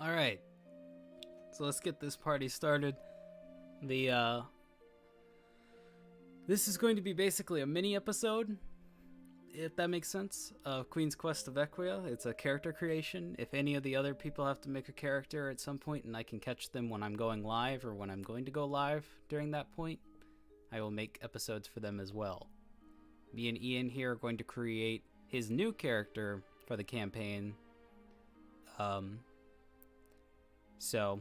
All right, so let's get this party started. The This is going to be basically a mini episode, if that makes sense, of Queen's Quest of Equia. It's a character creation. If any of the other people have to make a character at some point and I can catch them when I'm going live or when I'm going to go live during that point, I will make episodes for them as well. Me and Ian here are going to create his new character for the campaign. So,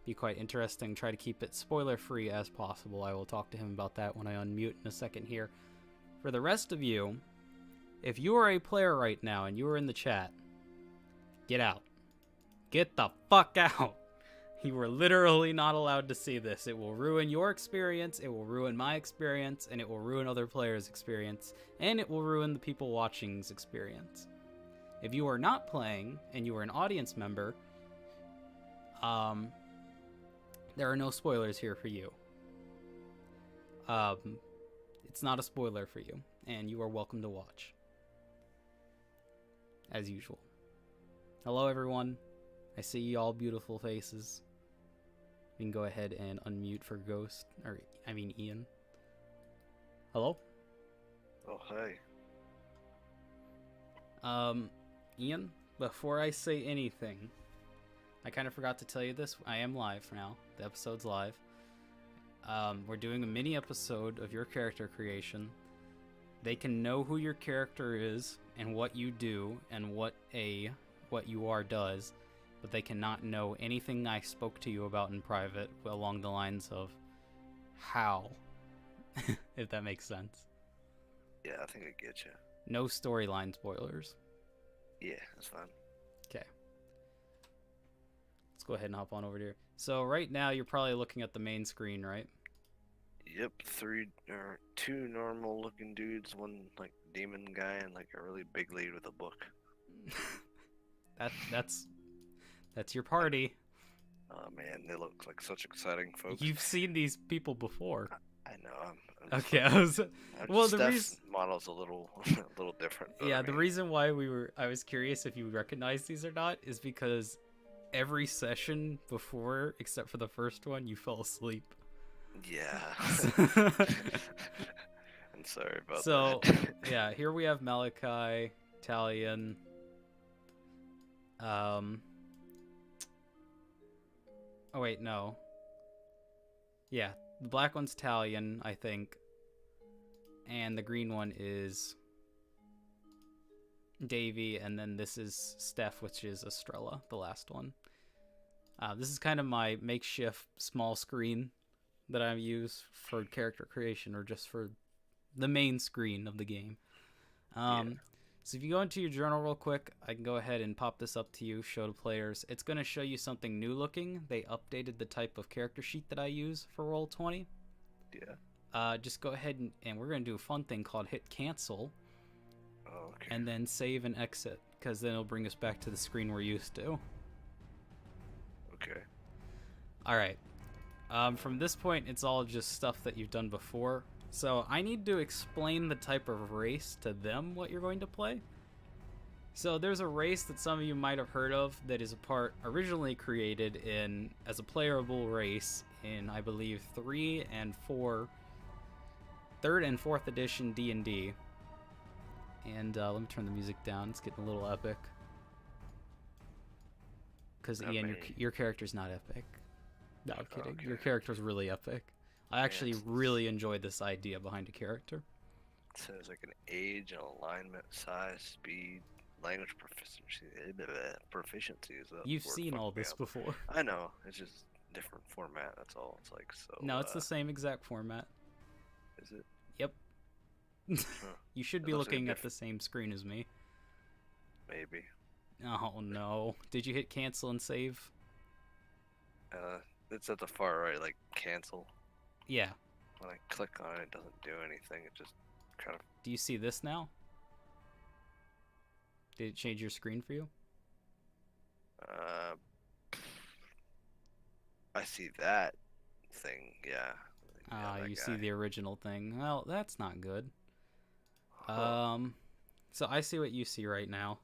be quite interesting. Try to keep it spoiler free as possible. I will talk to him about that when I unmute in a second here. For the rest of you, if you are a player right now and you are in the chat, get out. Get the fuck out. You are literally not allowed to see this. It will ruin your experience, it will ruin my experience, and it will ruin other players' experience, and it will ruin the people watching's experience. If you are not playing and you are an audience member, there are no spoilers here for you. It's not a spoiler for you, and you are welcome to watch. As usual. Hello, everyone. I see y'all beautiful faces. We can go ahead and unmute for Ghost, Ian. Hello? Oh, hey. Ian, before I say anything, I kind of forgot to tell you this. I am live now. The episode's live. We're doing a mini episode of your character creation. They can know who your character is and what you do and what you are does, but they cannot know anything I spoke to you about in private along the lines of how, if that makes sense. Yeah, I think I get you. No storyline spoilers. Yeah, that's fine. Okay. Let's go ahead and hop on over here. So right now you're probably looking at the main screen, right? Yep, two normal looking dudes, one like demon guy, and like a really big lead with a book. That's your party. Oh man, they look like such exciting folks. You've seen these people before. I know. I'm Okay, well, the reason model's a little different. Yeah, the reason why I was curious if you recognize these or not is because every session before, except for the first one, you fell asleep. Yeah. I'm sorry about that. So, yeah, here we have Malachi, Talion. Oh wait, no. Yeah, the black one's Talion, I think. And the green one is Davy, and then this is Steph, which is Estrella, the last one. This is kind of my makeshift small screen that I use for character creation, or just for the main screen of the game. So if you go into your journal real quick, I can go ahead and pop this up to you, show to players. It's going to show you something new looking. They updated the type of character sheet that I use for Roll20. Yeah. Just go ahead and we're going to do a fun thing called hit cancel. Oh, okay. And then save and exit, because then it'll bring us back to the screen we're used to. Okay. Alright. From this point, it's all just stuff that you've done before. So I need to explain the type of race to them, what you're going to play. So there's a race that some of you might have heard of that is originally created as a playable race in, I believe, 3rd and 4th edition D&D. And let me turn the music down. It's getting a little epic. Because Ian, your character's not epic. No, I'm kidding. Okay. Your character's really epic. I actually really enjoyed this idea behind a character. It says like an age, an alignment, size, speed, language proficiency. You've seen all this before. I know. It's just different format. That's all. It's like so. No, it's the same exact format. Is it? Yep. You should be looking at the same screen as me. Maybe. Oh no! Did you hit cancel and save? It's at the far right, like cancel. Yeah. When I click on it, it doesn't do anything. It just kind of... Do you see this now? Did it change your screen for you? I see that thing, yeah. You see the original thing. Well, that's not good. Huh. So I see what you see right now.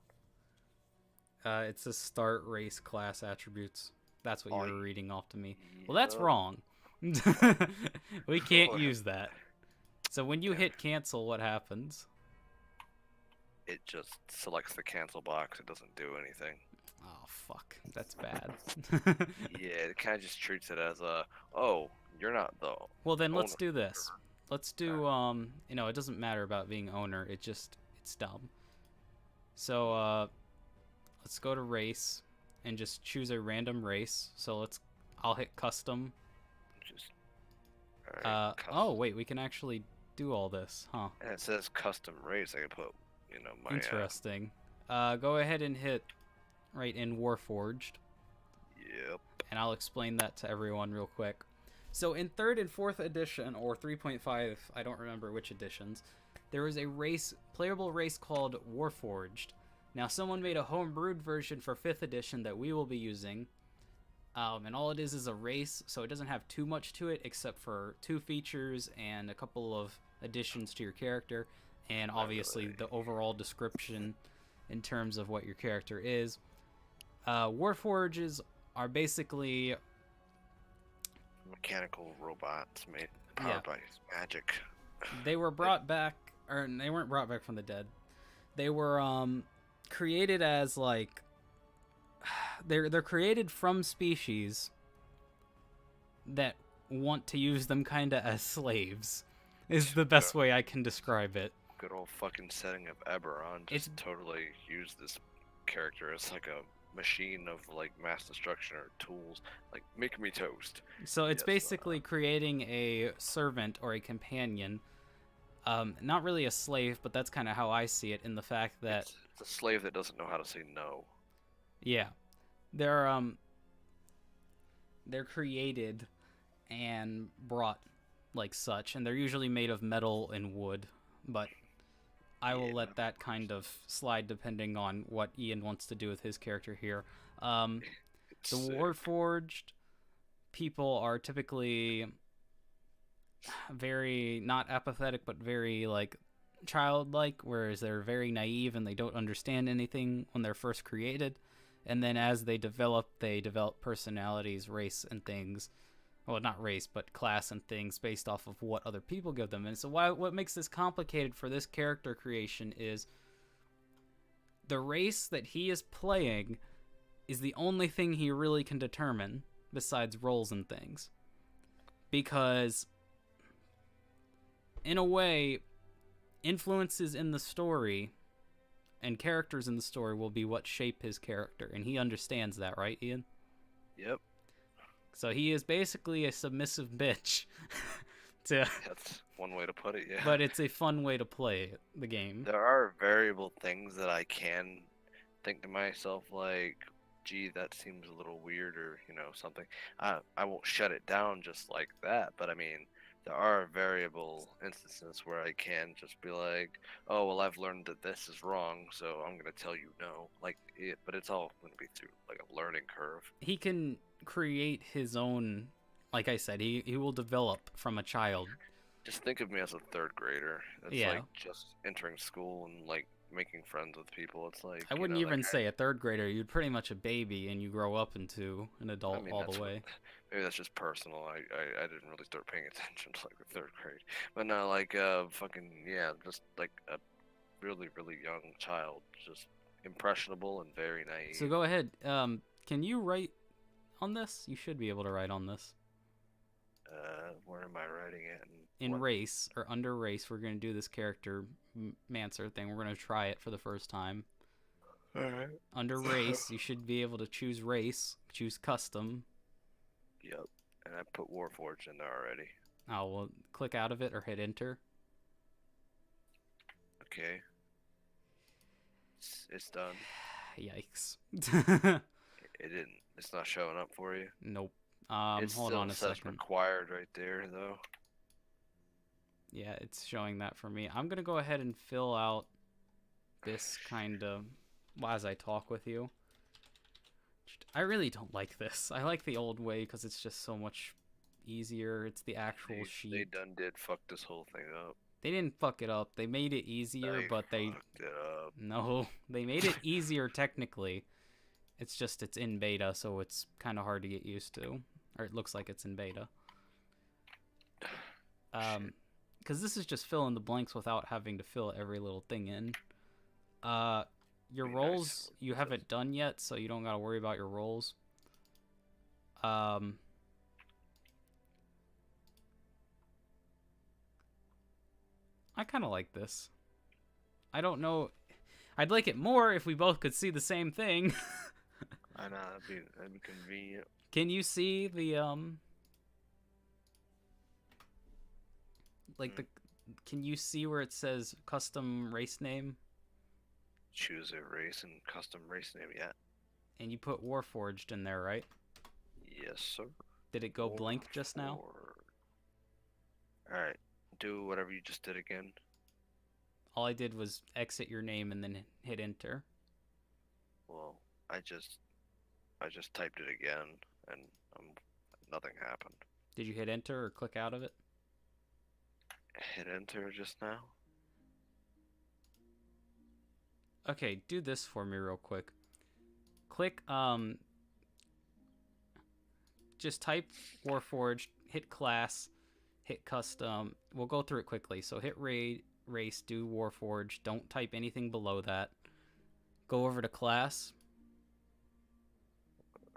It's a start race class attributes. That's what you Oh, were reading off to me. Well, that's yep. wrong. We can't use that. So when you Damn. hit cancel, what happens? It just selects the cancel box. It doesn't do anything. Oh, fuck. That's bad. Yeah, it kind of just treats it as a, oh, you're not the Well, then owner let's of do the this. server. Let's Okay. do, it doesn't matter about being owner. It's dumb. So, let's go to race and just choose a random race. So I'll hit custom. Just all right. Oh, wait, we can actually do all this, huh? And it says custom race. I can put, my Interesting. Go ahead and hit right in Warforged, Yep. and I'll explain that to everyone real quick. So in 3rd and 4th edition, or 3.5, I don't remember which editions, there was a playable race called Warforged. Now someone made a homebrewed version for 5th edition that we will be using, and all it is a race, so it doesn't have too much to it except for 2 features and a couple of additions to your character, and obviously the overall description in terms of what your character is. Warforges are basically Mechanical robots made powered by magic. they were brought back, or they weren't brought back from the dead. They were created as like they're created from species that want to use them kind of as slaves. Is the best way I can describe it. Good old fucking setting of Eberron. Just totally use this character as like a machine of like mass destruction or tools. Like make me toast. So it's basically creating a servant or a companion. Not really a slave, but that's kind of how I see it in the fact that it's a slave that doesn't know how to say no. Yeah. They're created and brought like such, and they're usually made of metal and wood, but I will let that kind of slide depending on what Ian wants to do with his character here. The Warforged people are typically very not apathetic, but very like childlike, whereas they're very naive and they don't understand anything when they're first created. And then as they develop personalities, race, and things. Well, not race, but class and things based off of what other people give them. And so what makes this complicated for this character creation is the race that he is playing is the only thing he really can determine besides roles and things. Because, in a way, influences in the story and characters in the story will be what shape his character. And he understands that, right, Ian? Yep. So he is basically a submissive bitch. That's one way to put it, yeah. But it's a fun way to play the game. There are variable things that I can think to myself like, gee, that seems a little weird or, something. I won't shut it down just like that, but I mean, there are variable instances where I can just be like, oh, well, I've learned that this is wrong, so I'm going to tell you no. But it's all going to be through, like, a learning curve. He can create his own, like I said, he will develop from a child. Just think of me as a 3rd grader. That's like just entering school and, like, making friends with people. It's like I wouldn't even say a 3rd grader. You're pretty much a baby and you grow up into an adult all the way. Maybe that's just personal. I didn't really start paying attention to like the 3rd grade. But no, like just like a really, really young child, just impressionable and very naive. So go ahead. Can you write on this? You should be able to write on this. Where am I writing it? In race, or under race, we're going to do this character Mancer thing. We're going to try it for the first time. Alright. Under race, you should be able to choose race, choose custom. Yep. And I put Warforged in there already. Oh, well, click out of it or hit enter. Okay. It's done. Yikes. It didn't. It's not showing up for you? Nope. Hold on a second. It says required right there, though. Yeah, it's showing that for me. I'm going to go ahead and fill out this kind of, as I talk with you. I really don't like this. I like the old way because it's just so much easier. It's the actual sheet. They done did fuck this whole thing up. They didn't fuck it up. They made it easier, but they fucked it up. No, they made it easier technically. It's just it's in beta, so it's kind of hard to get used to. Or it looks like it's in beta. Because this is just fill in the blanks without having to fill every little thing in. Your Be rolls nice. you haven't done yet, so you don't gotta worry about your rolls. I kind of like this. I don't know. I'd like it more if we both could see the same thing. I know, that'd be convenient. Can you see the like the? Can you see where it says custom race name? Choose a race and custom race name, yeah. And you put Warforged in there, right? Yes, sir. Did it go blank just now? Alright, do whatever you just did again. All I did was exit your name and then hit enter. Well, I just typed it again, and nothing happened. Did you hit enter or click out of it? Hit enter just now. Okay, do this for me real quick. Click, just type Warforged, hit class, hit custom. We'll go through it quickly. So hit race, do Warforged. Don't type anything below that. Go over to class.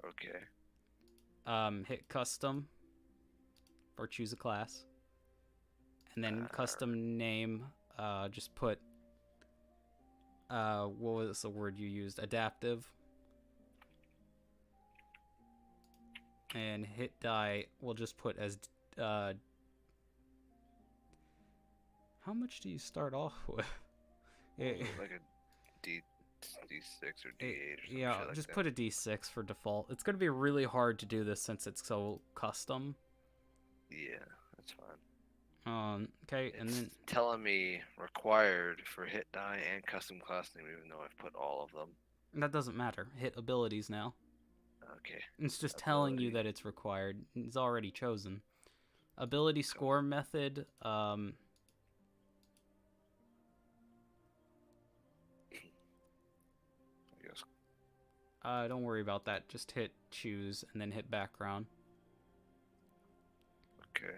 Okay. Hit custom, or choose a class. And then custom name, just put, what was the word you used? Adaptive. And hit die, we'll just put as, how much do you start off with? Like a D6 or D8 or something. Yeah, like just that. put a D6 for default. It's going to be really hard to do this since it's so custom. Yeah, that's fine. Okay, and then telling me required for hit die and custom class name, even though I've put all of them. that doesn't matter. Hit abilities now. Okay. It's just telling you that it's required. It's already chosen. Ability score method. Yes. Don't worry about that. Just hit choose and then hit background. Okay.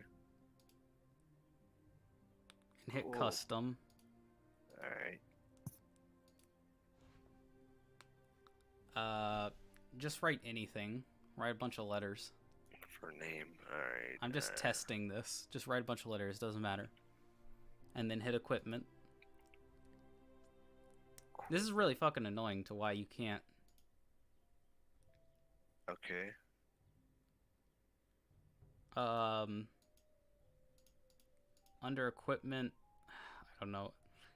And hit custom. Alright. Just write anything. Write a bunch of letters. For name. Alright. I'm just testing this. Just write a bunch of letters. Doesn't matter. And then hit equipment. This is really fucking annoying to why you can't. Okay. Under equipment, I don't know.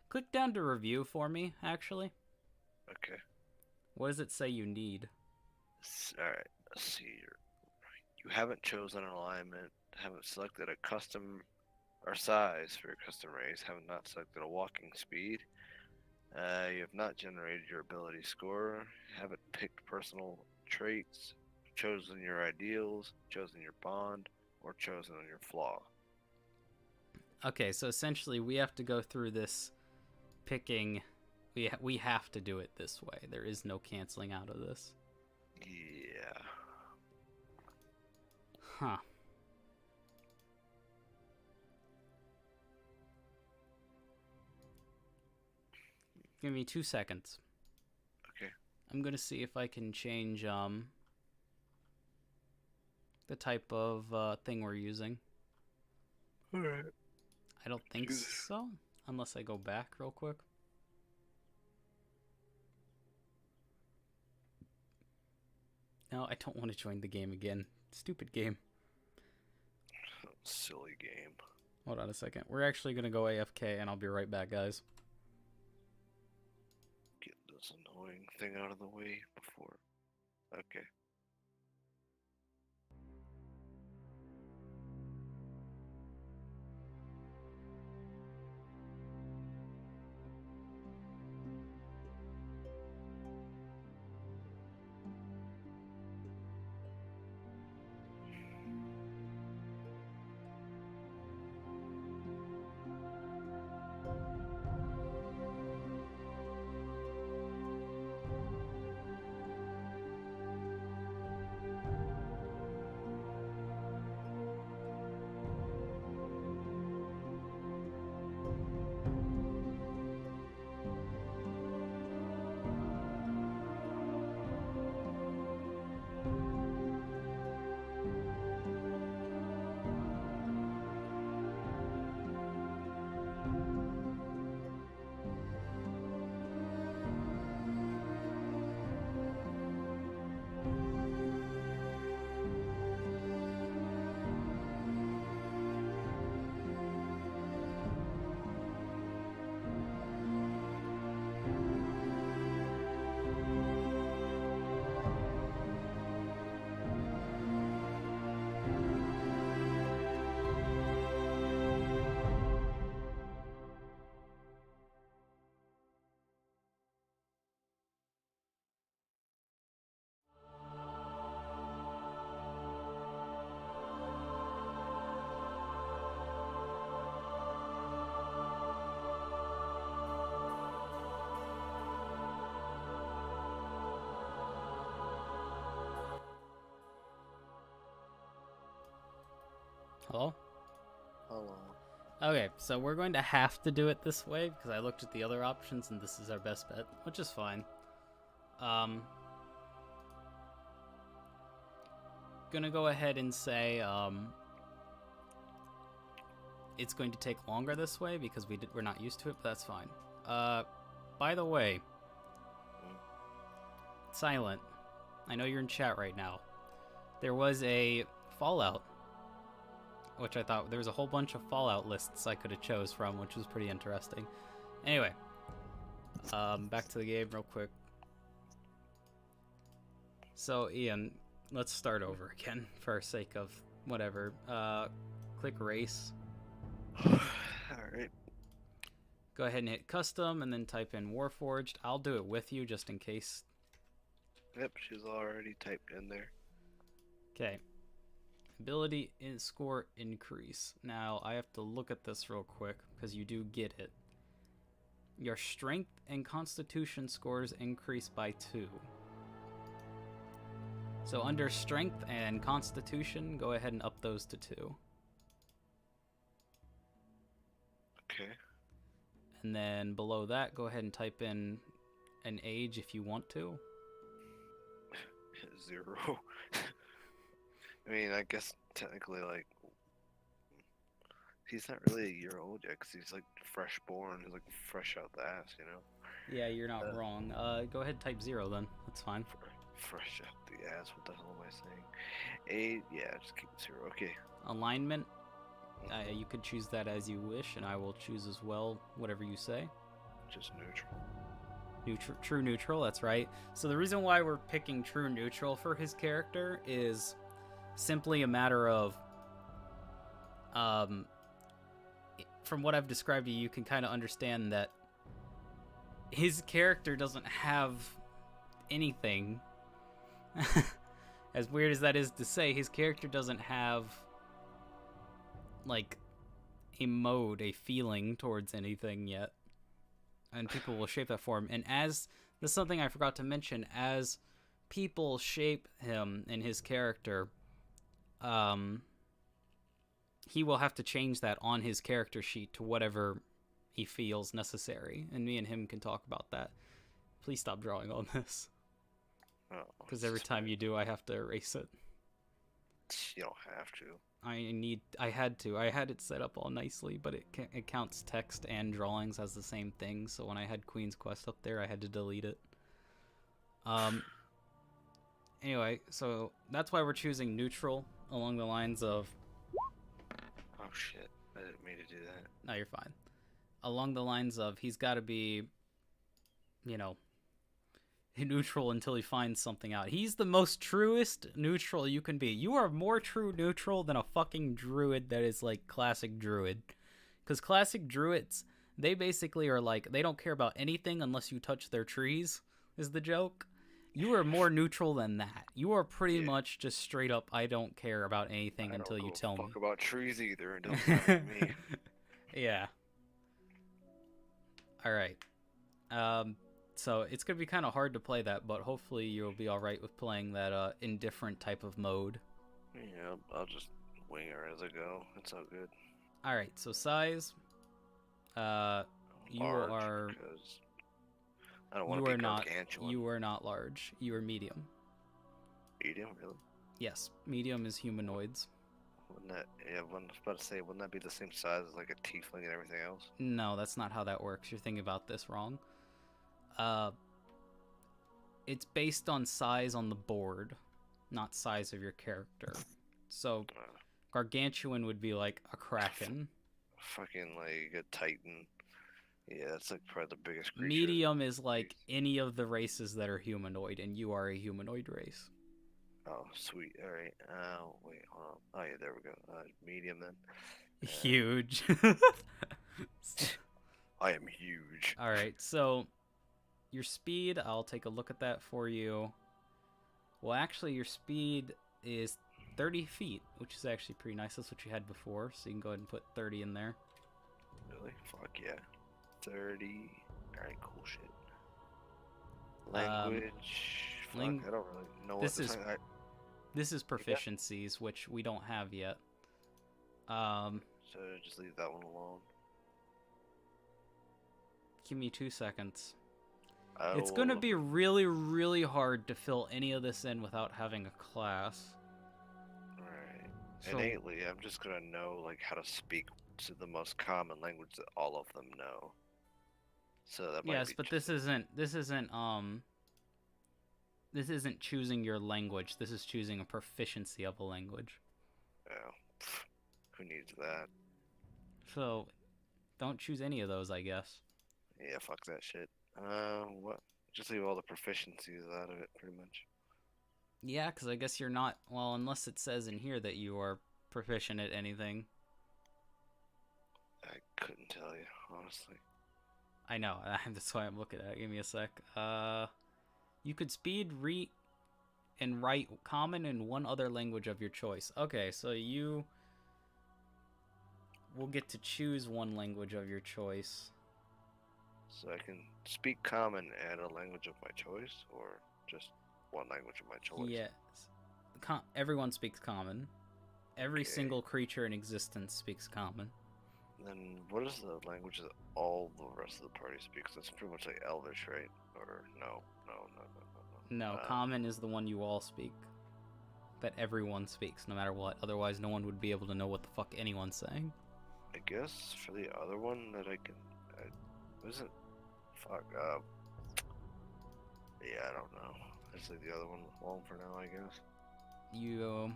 Click down to review for me, actually. Okay. What does it say you need? Alright, let's see here. You haven't chosen an alignment, haven't selected a custom or size for your custom race, have not selected a walking speed. You have not generated your ability score, haven't picked personal traits, chosen your ideals, chosen your bond, or chosen your flaw. Okay, so essentially we have to go through this picking. We have to do it this way. There is no canceling out of this. Yeah. Huh. Give me 2 seconds. Okay. I'm gonna see if I can change the type of thing we're using. Alright. I don't think so, unless I go back real quick. No, I don't want to join the game again. Stupid game. Silly game. Hold on a second. We're actually gonna go AFK, and I'll be right back, guys. Get this annoying thing out of the way before. Okay. Okay, so we're going to have to do it this way because I looked at the other options and this is our best bet, which is fine. Gonna go ahead and say it's going to take longer this way because we're not used to it, but that's fine. By the way, Silent, I know you're in chat right now. There was a Fallout, which I thought there was a whole bunch of Fallout lists I could have chose from, which was pretty interesting. Anyway, back to the game real quick. So Ian, let's start over again for sake of whatever. Click race. Alright. Go ahead and hit custom and then type in Warforged. I'll do it with you just in case. Yep, she's already typed in there. Okay. Ability score increase. Now, I have to look at this real quick because you do get it. Your strength and constitution scores increase by 2. So under strength and constitution, go ahead and up those to 2. Okay. And then below that, go ahead and type in an age if you want to. 0. I mean, I guess technically, like, he's not really a year old yet because he's, like, fresh born. He's, like, fresh out the ass, you know? Yeah, you're not wrong. Go ahead and type 0 then. That's fine. Fresh out the ass. What the hell am I saying? Yeah, just keep it 0. Okay. Alignment. You could choose that as you wish, and I will choose as well whatever you say. Just neutral. True neutral, that's right. So the reason why we're picking true neutral for his character is simply a matter of, from what I've described to you, you can kind of understand that his character doesn't have anything. As weird as that is to say, his character doesn't have, like, a mode, a feeling towards anything yet. And people will shape that for him. And as, this is something I forgot to mention, as people shape him and his character, he will have to change that on his character sheet to whatever he feels necessary. And me and him can talk about that. Please stop drawing on this. Because every time you do, I have to erase it. You don't have to. I had it set up all nicely, but it counts text and drawings as the same thing, so when I had Queen's Quest up there, I had to delete it. Anyway, so that's why we're choosing neutral, along the lines of... Oh shit, I didn't mean to do that. No, you're fine. Along the lines of, he's got to be, you know, neutral until he finds something out. He's the most truest neutral you can be. You are more true neutral than a fucking druid that is like classic druid. Because classic druids, they basically are like, they don't care about anything unless you touch their trees, is the joke. You are more neutral than that. You are pretty much just straight up, I don't care about anything until you tell me. I don't give a fuck about trees either. It doesn't matter to me. Yeah. Alright. So it's going to be kind of hard to play that, but hopefully you'll be alright with playing that indifferent type of mode. Yeah, I'll just wing her as I go. It's all good. Alright, so size. You are... I don't want to be gargantuan. You are not large. You are medium. Medium, really? Yes, medium is humanoids. Wouldn't that, yeah, I was about to say, wouldn't that be the same size as like a tiefling and everything else? No, that's not how that works. You're thinking about this wrong. It's based on size on the board, not size of your character. So, gargantuan would be like a kraken. Fucking like a titan. Yeah, that's like probably the biggest creature. Medium is like any of the races that are humanoid, and you are a humanoid race. Oh, sweet. All right. Wait, hold on. Oh yeah, there we go. Medium then. Huge. I am huge. All right, so your speed, I'll take a look at that for you. Well, actually, your speed is 30 feet, which is actually pretty nice. That's what you had before, so you can go ahead and put 30 in there. Really? Fuck yeah. 30. Alright, cool shit. Language. Fuck, I don't really know what this is proficiencies, which we don't have yet. So just leave that one alone. Give me 2 seconds. I It's gonna will. be really, really hard to fill any of this in without having a class. Right. So, Innately, I'm just gonna know like how to speak to the most common language that all of them know. So that might yes, be but just this isn't choosing your language. This is choosing a proficiency of a language. oh, who needs that? So, don't choose any of those, I guess. Yeah, fuck that shit. What? Just leave all the proficiencies out of it, pretty much. Yeah, because I guess you're not, well, unless it says in here that you are proficient at anything. I couldn't tell you, honestly. I know, that's why I'm looking at it. Give me a sec. You could speed, read, and write common and one other language of your choice. Okay, so you will get to choose one language of your choice. So I can speak common and a language of my choice, or just one language of my choice. Yes. Everyone speaks common. Every Okay. single creature in existence speaks common. Then what is the language that all the rest of the party speaks? That's pretty much like Elvish, right? Or no. No, common is the one you all speak. That everyone speaks, no matter what. Otherwise, no one would be able to know what the fuck anyone's saying. I guess for the other one that I can, isn't fuck yeah, I don't know. Just leave the other one alone for now, I guess. You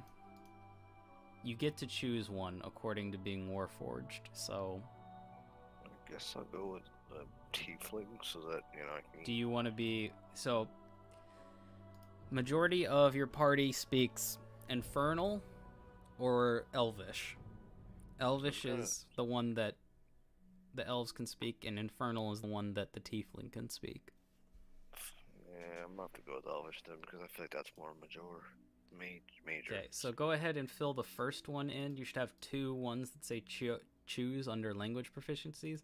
get to choose one according to being Warforged. So, I guess I'll go with the tiefling so that I can. do you want to be so? Majority of your party speaks Infernal or Elvish. Elvish is the one that the elves can speak, and Infernal is the one that the tiefling can speak. Yeah, I'm gonna have to go with Elvish then because I feel like that's more major. Okay, so go ahead and fill the first one in. You should have 2 ones that say choose under language proficiencies.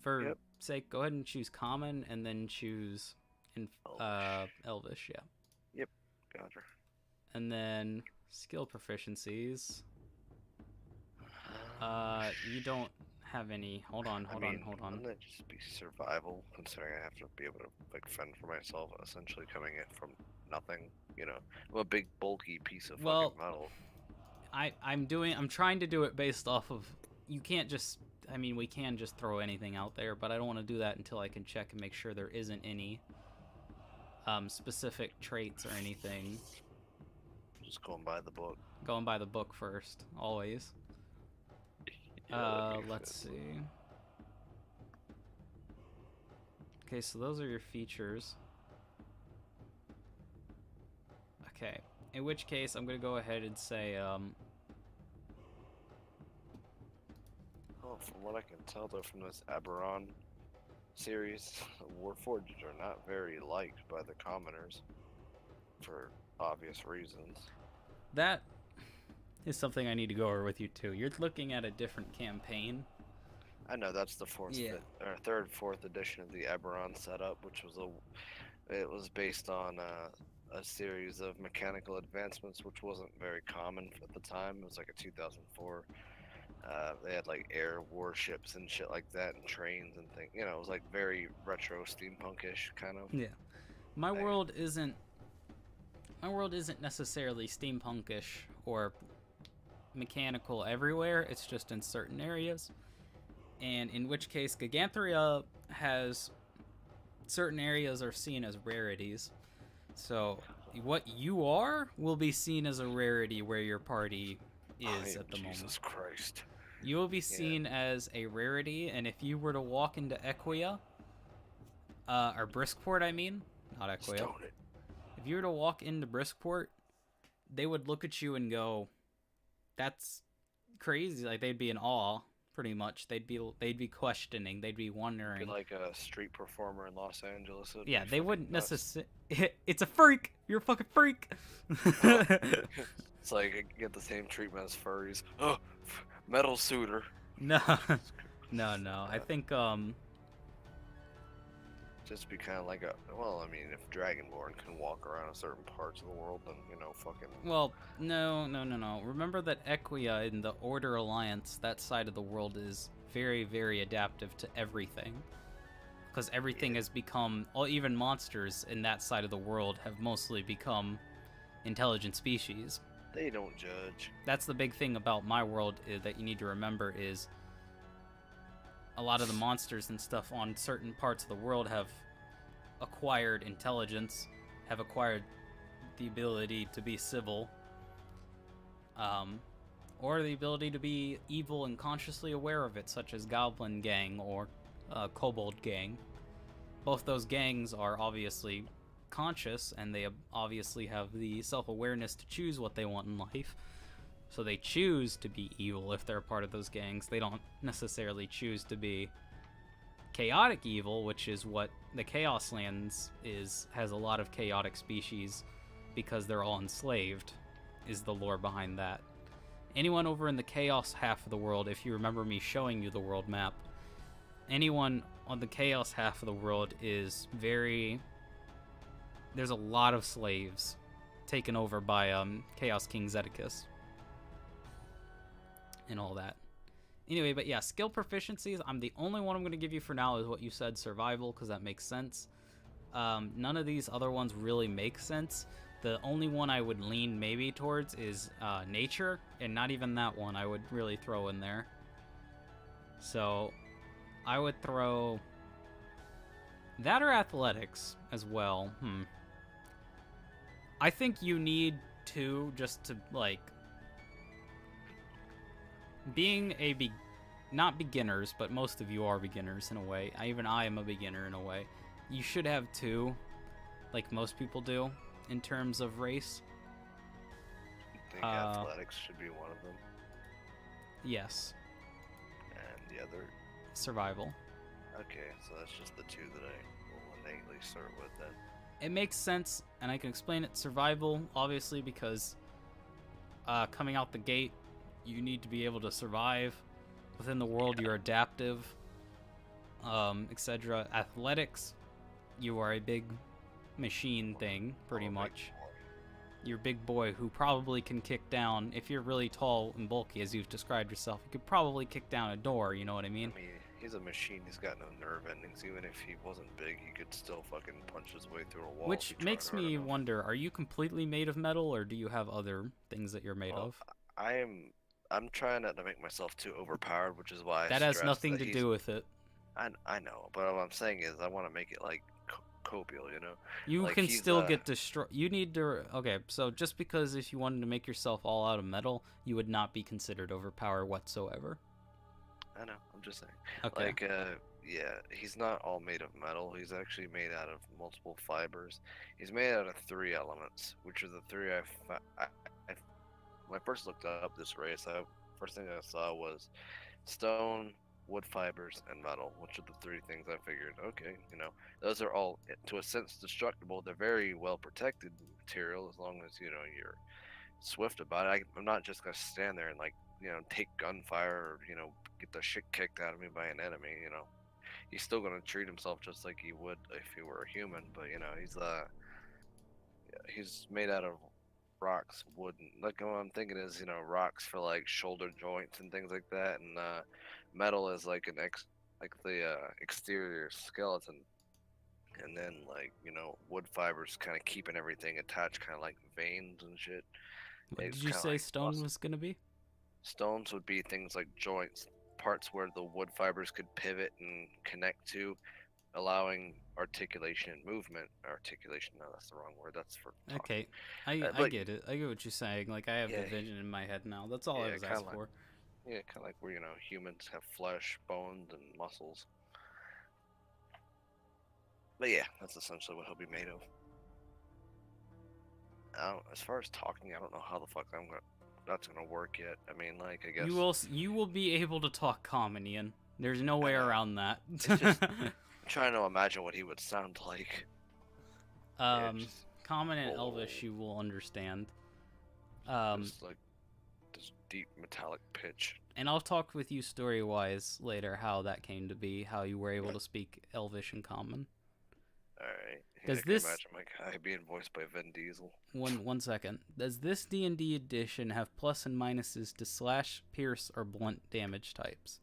For sake, go ahead and choose common, and then choose Elvish. Yeah. Yep, gotcha. And then skill proficiencies. You don't have any. Hold on. Wouldn't that just be survival, considering I have to be able to like fend for myself, essentially coming in from nothing? I'm a big bulky piece of fucking metal. I'm trying to do it based off of. You can't just. I mean, we can just throw anything out there, but I don't want to do that until I can check and make sure there isn't any specific traits or anything. Just going by the book. Going by the book first, always. Let's see. Okay, so those are your features. Okay, in which case I'm gonna go ahead and say, from what I can tell though from this Aberon series, Warforged are not very liked by the commoners, for obvious reasons. That is something I need to go over with you too. You're looking at a different campaign. I know that's the third, fourth edition of the Aberon setup, which was it was based on a series of mechanical advancements, which wasn't very common at the time. It was like a 2004. They had like air warships and shit like that, and trains and things. It was like very retro steampunkish kind of. Yeah, my world isn't necessarily steampunkish or mechanical everywhere. It's just in certain areas. And in which case, Giganthria has certain areas are seen as rarities. So what you are will be seen as a rarity where your party is at the moment. Jesus Christ. You will be seen as a rarity, and if you were to walk into Equia, or Briskport, I mean, not Equia. Stone it. If you were to walk into Briskport, they would look at you and go, "That's crazy!" Like they'd be in awe, pretty much. They'd be questioning. They'd be wondering. Like a street performer in Los Angeles. Yeah, they wouldn't necessarily. It's a freak. You're a fucking freak. It's like I get the same treatment as furries. Oh, metal suitor. No. I think just be kind of like a. Well, I mean, if Dragonborn can walk around certain parts of the world, then fucking. Well, no. Remember that Equia in the Order Alliance, that side of the world is very, very adaptive to everything. Because everything has become, even monsters in that side of the world have mostly become intelligent species. They don't judge. That's the big thing about my world that you need to remember is a lot of the monsters and stuff on certain parts of the world have acquired intelligence, have acquired the ability to be civil, or the ability to be evil and consciously aware of it, such as Goblin Gang or Kobold Gang. Both those gangs are obviously conscious, and they obviously have the self-awareness to choose what they want in life. So they choose to be evil if they're a part of those gangs. They don't necessarily choose to be chaotic evil, which is what the Chaos Lands has a lot of chaotic species because they're all enslaved, is the lore behind that. Anyone over in the Chaos half of the world, if you remember me showing you the world map, anyone on the Chaos half of the world is there's a lot of slaves taken over by Chaos King Zedekis and all that. Anyway, but yeah, skill proficiencies, the only one I'm going to give you for now is what you said, survival, because that makes sense. None of these other ones really make sense. The only one I would lean maybe towards is nature, and not even that one I would really throw in there. So I would throw that or athletics as well. I think you need two just to, like, being not beginners, but most of you are beginners in a way. Even I am a beginner in a way. You should have two, like most people do, in terms of race. I think athletics should be one of them. Yes. And the other? Survival. Okay, so that's just the two that I will innately start with then. It makes sense, and I can explain it. Survival, obviously, because coming out the gate, you need to be able to survive. Within the world, you're adaptive, etc. Athletics, you are a big machine thing, pretty much. You're a big boy who probably can kick down, if you're really tall and bulky, as you've described yourself, you could probably kick down a door, you know what I mean? He's a machine, he's got no nerve endings. Even if he wasn't big, he could still fucking punch his way through a wall. Which makes me wonder, are you completely made of metal, or do you have other things that you're made of? I'm trying not to make myself too overpowered, which is why that has nothing to do with it. I know, but what I'm saying is I want to make it like Copial, you know? You can still get destroyed. You need to... Okay, so just because if you wanted to make yourself all out of metal, you would not be considered overpowered whatsoever. I know, I'm just saying. Okay. Like, yeah, he's not all made of metal. He's actually made out of multiple fibers. He's made out of 3 elements, which are the 3 when I first looked up this race, first thing I saw was stone, wood fibers, and metal, which are the 3 things I figured, okay, those are all, to a sense, destructible. They're very well protected material as long as, you're swift about it. I'm not just going to stand there and, like, take gunfire or, get the shit kicked out of me by an enemy, He's still going to treat himself just like he would if he were a human, but, he's made out of rocks, wood, and like what I'm thinking is, rocks for like shoulder joints and things like that, and metal is like the exterior skeleton, and then like wood fibers kind of keeping everything attached, kind of like veins and shit. What did you say stone was gonna be? Stones would be things like joints, parts where the wood fibers could pivot and connect to, allowing articulation and movement. Articulation, no, that's the wrong word. That's for talking. Okay, I get it. I get what you're saying. Like, I have the vision in my head now. That's all I was asking for. Yeah, kind of like where, humans have flesh, bones, and muscles. But yeah, that's essentially what he'll be made of. As far as talking, I don't know how the fuck that's gonna work yet. I mean, like, I guess... You will be able to talk common, Ian. There's no way around that. Trying to imagine what he would sound like. Common and Elvish you will understand. Just like this deep metallic pitch. And I'll talk with you story-wise later how that came to be, how you were able to speak Elvish and Common. Yeah, Does I can this imagine my guy being voiced by Vin Diesel. one second? Does this D&D edition have plus and minuses to slash, pierce, or blunt damage types?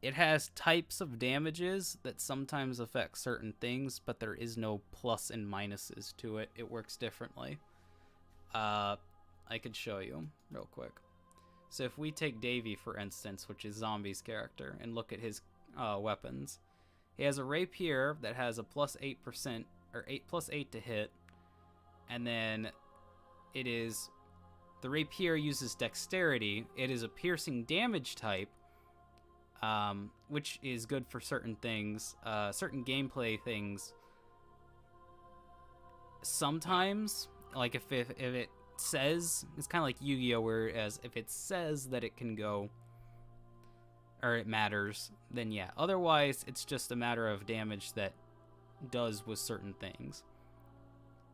It has types of damages that sometimes affect certain things, but there is no plus and minuses to it. It works differently. I could show you real quick. So if we take Davey, for instance, which is Zombie's character, and look at his weapons, he has a rapier that has a plus 8% or 8 to hit, and then it is the rapier uses dexterity. It is a piercing damage type, which is good for certain things, certain gameplay things. Sometimes, like if it says, it's kind of like Yu-Gi-Oh, whereas if it says that it can go or it matters, then yeah. Otherwise, it's just a matter of damage that does with certain things.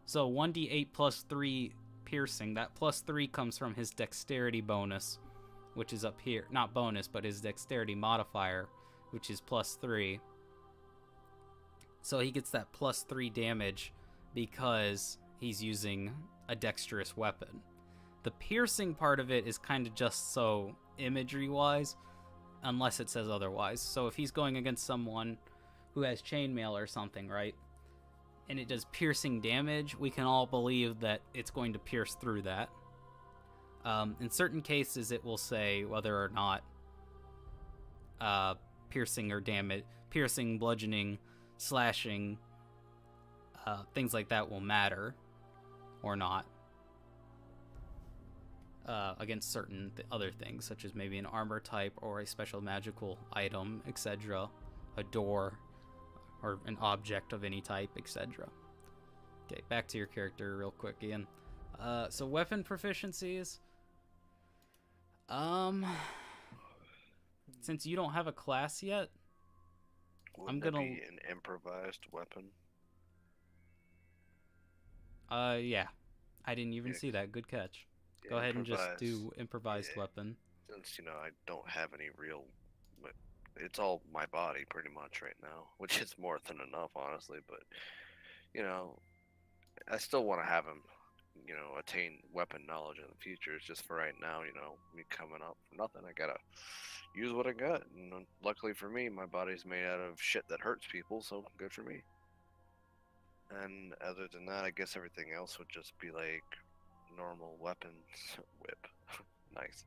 So 1d8 plus 3 piercing, that plus 3 comes from his dexterity bonus, which is up here. Not bonus, but his dexterity modifier, which is plus 3. So he gets that plus 3 damage because he's using a dexterous weapon. The piercing part of it is kind of just so imagery-wise, unless it says otherwise. So if he's going against someone who has chainmail or something, right, and it does piercing damage, we can all believe that it's going to pierce through that. In certain cases, it will say whether or not piercing or damage, piercing, bludgeoning, slashing, things like that will matter or not against certain other things, such as maybe an armor type or a special magical item, etc., a door, or an object of any type, etc. Okay, back to your character real quick, Ian. So weapon proficiencies. Since you don't have a class yet, Wouldn't it be an improvised weapon? Yeah. I didn't even see that. Good catch. Go ahead and just do improvised weapon. Since, I don't have any real... It's all my body, pretty much, right now. Which is more than enough, honestly. But, I still want to have him, attain weapon knowledge in the future. It's just for right now, me coming up for nothing. I gotta use what I got. And luckily for me, my body's made out of shit that hurts people, so good for me. And other than that, I guess everything else would just be like normal weapons. Whip. Nice.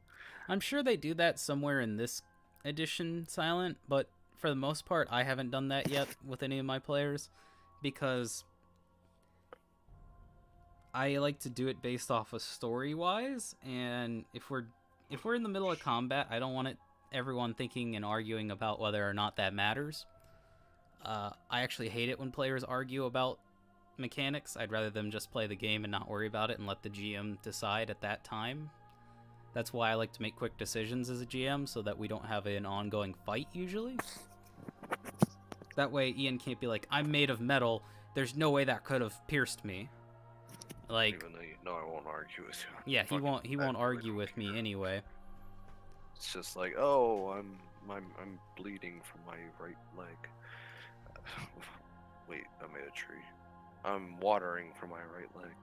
I'm sure they do that somewhere in this edition, Silent, but for the most part, I haven't done that yet with any of my players because I like to do it based off of story-wise, and if we're in the middle of combat, I don't want everyone thinking and arguing about whether or not that matters. I actually hate it when players argue about mechanics. I'd rather them just play the game and not worry about it and let the GM decide at that time. That's why I like to make quick decisions as a GM, so that we don't have an ongoing fight, usually. That way Ian can't be like, I'm made of metal, there's no way that could have pierced me. Like, even though you know I won't argue with you. Yeah, he won't argue with me anyway. It's just like, oh, I'm bleeding from my right leg. Wait, I made a tree. I'm watering from my right leg.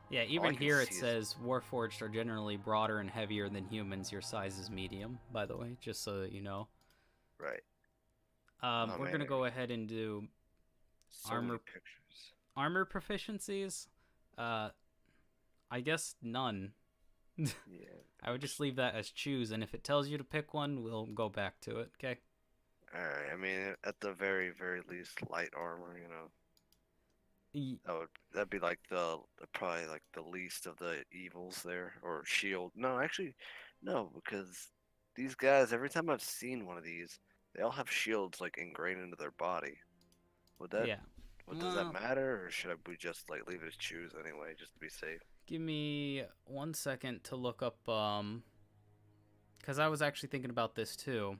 Yeah, even here it says Warforged are generally broader and heavier than humans. Your size is medium, by the way, just so that you know. Right. We're gonna go ahead and do armor proficiencies. I guess none. Yeah. I would just leave that as choose, and if it tells you to pick one, we'll go back to it. Okay. Alright. I mean, at the very, very least, light armor. That'd be like probably like the least of the evils there, or shield. No, actually, no, because these guys, every time I've seen one of these, they all have shields like ingrained into their body. Does that matter, or should we just like leave it as choose anyway, just to be safe? Give me 1 second to look up, because I was actually thinking about this too.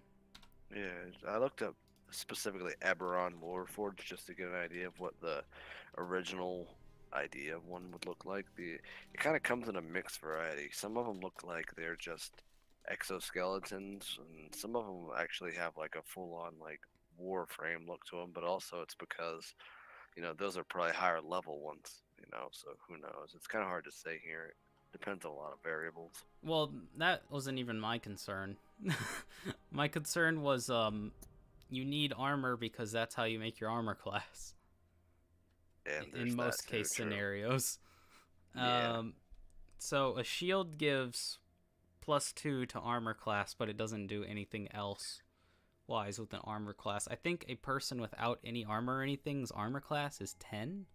Yeah, I looked up specifically Eberron Warforged just to get an idea of what the original idea of one would look like. It kind of comes in a mixed variety. Some of them look like they're just exoskeletons, and some of them actually have like a full-on like Warframe look to them. But also, it's because those are probably higher level ones. So who knows? It's kind of hard to say here. It depends on a lot of variables. Well, that wasn't even my concern. My concern was you need armor because that's how you make your armor class And there's in that most too, case true. scenarios. Yeah. So a shield gives +2 to armor class, but it doesn't do anything else wise with an armor class. I think a person without any armor or anything's armor class is 10.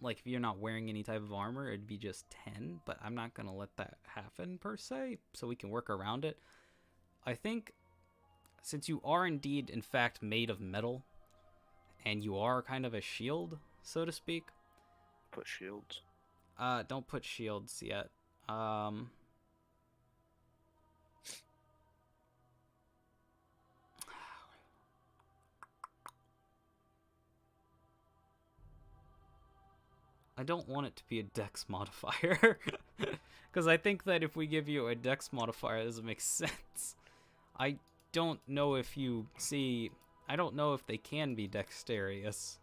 Like if you're not wearing any type of armor, it'd be just 10, but I'm not gonna let that happen per se, so we can work around it. I think since you are indeed in fact made of metal, and you are kind of a shield, so to speak. Put shields. Don't put shields yet. I don't want it to be a dex modifier. Because I think that if we give you a dex modifier, it doesn't make sense. I don't know if you see... I don't know if they can be dexterous.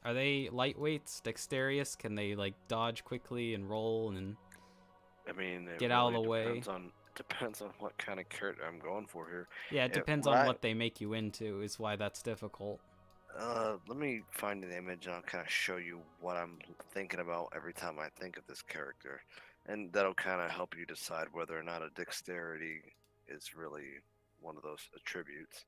Are they lightweights, dexterous? Can they, like, dodge quickly and roll and I mean, it get out of really the way? depends on what kind of character I'm going for here. Yeah, it depends on what they make you into is why that's difficult. Let me find an image and I'll kind of show you what I'm thinking about every time I think of this character. And that'll kind of help you decide whether or not a dexterity is really one of those attributes.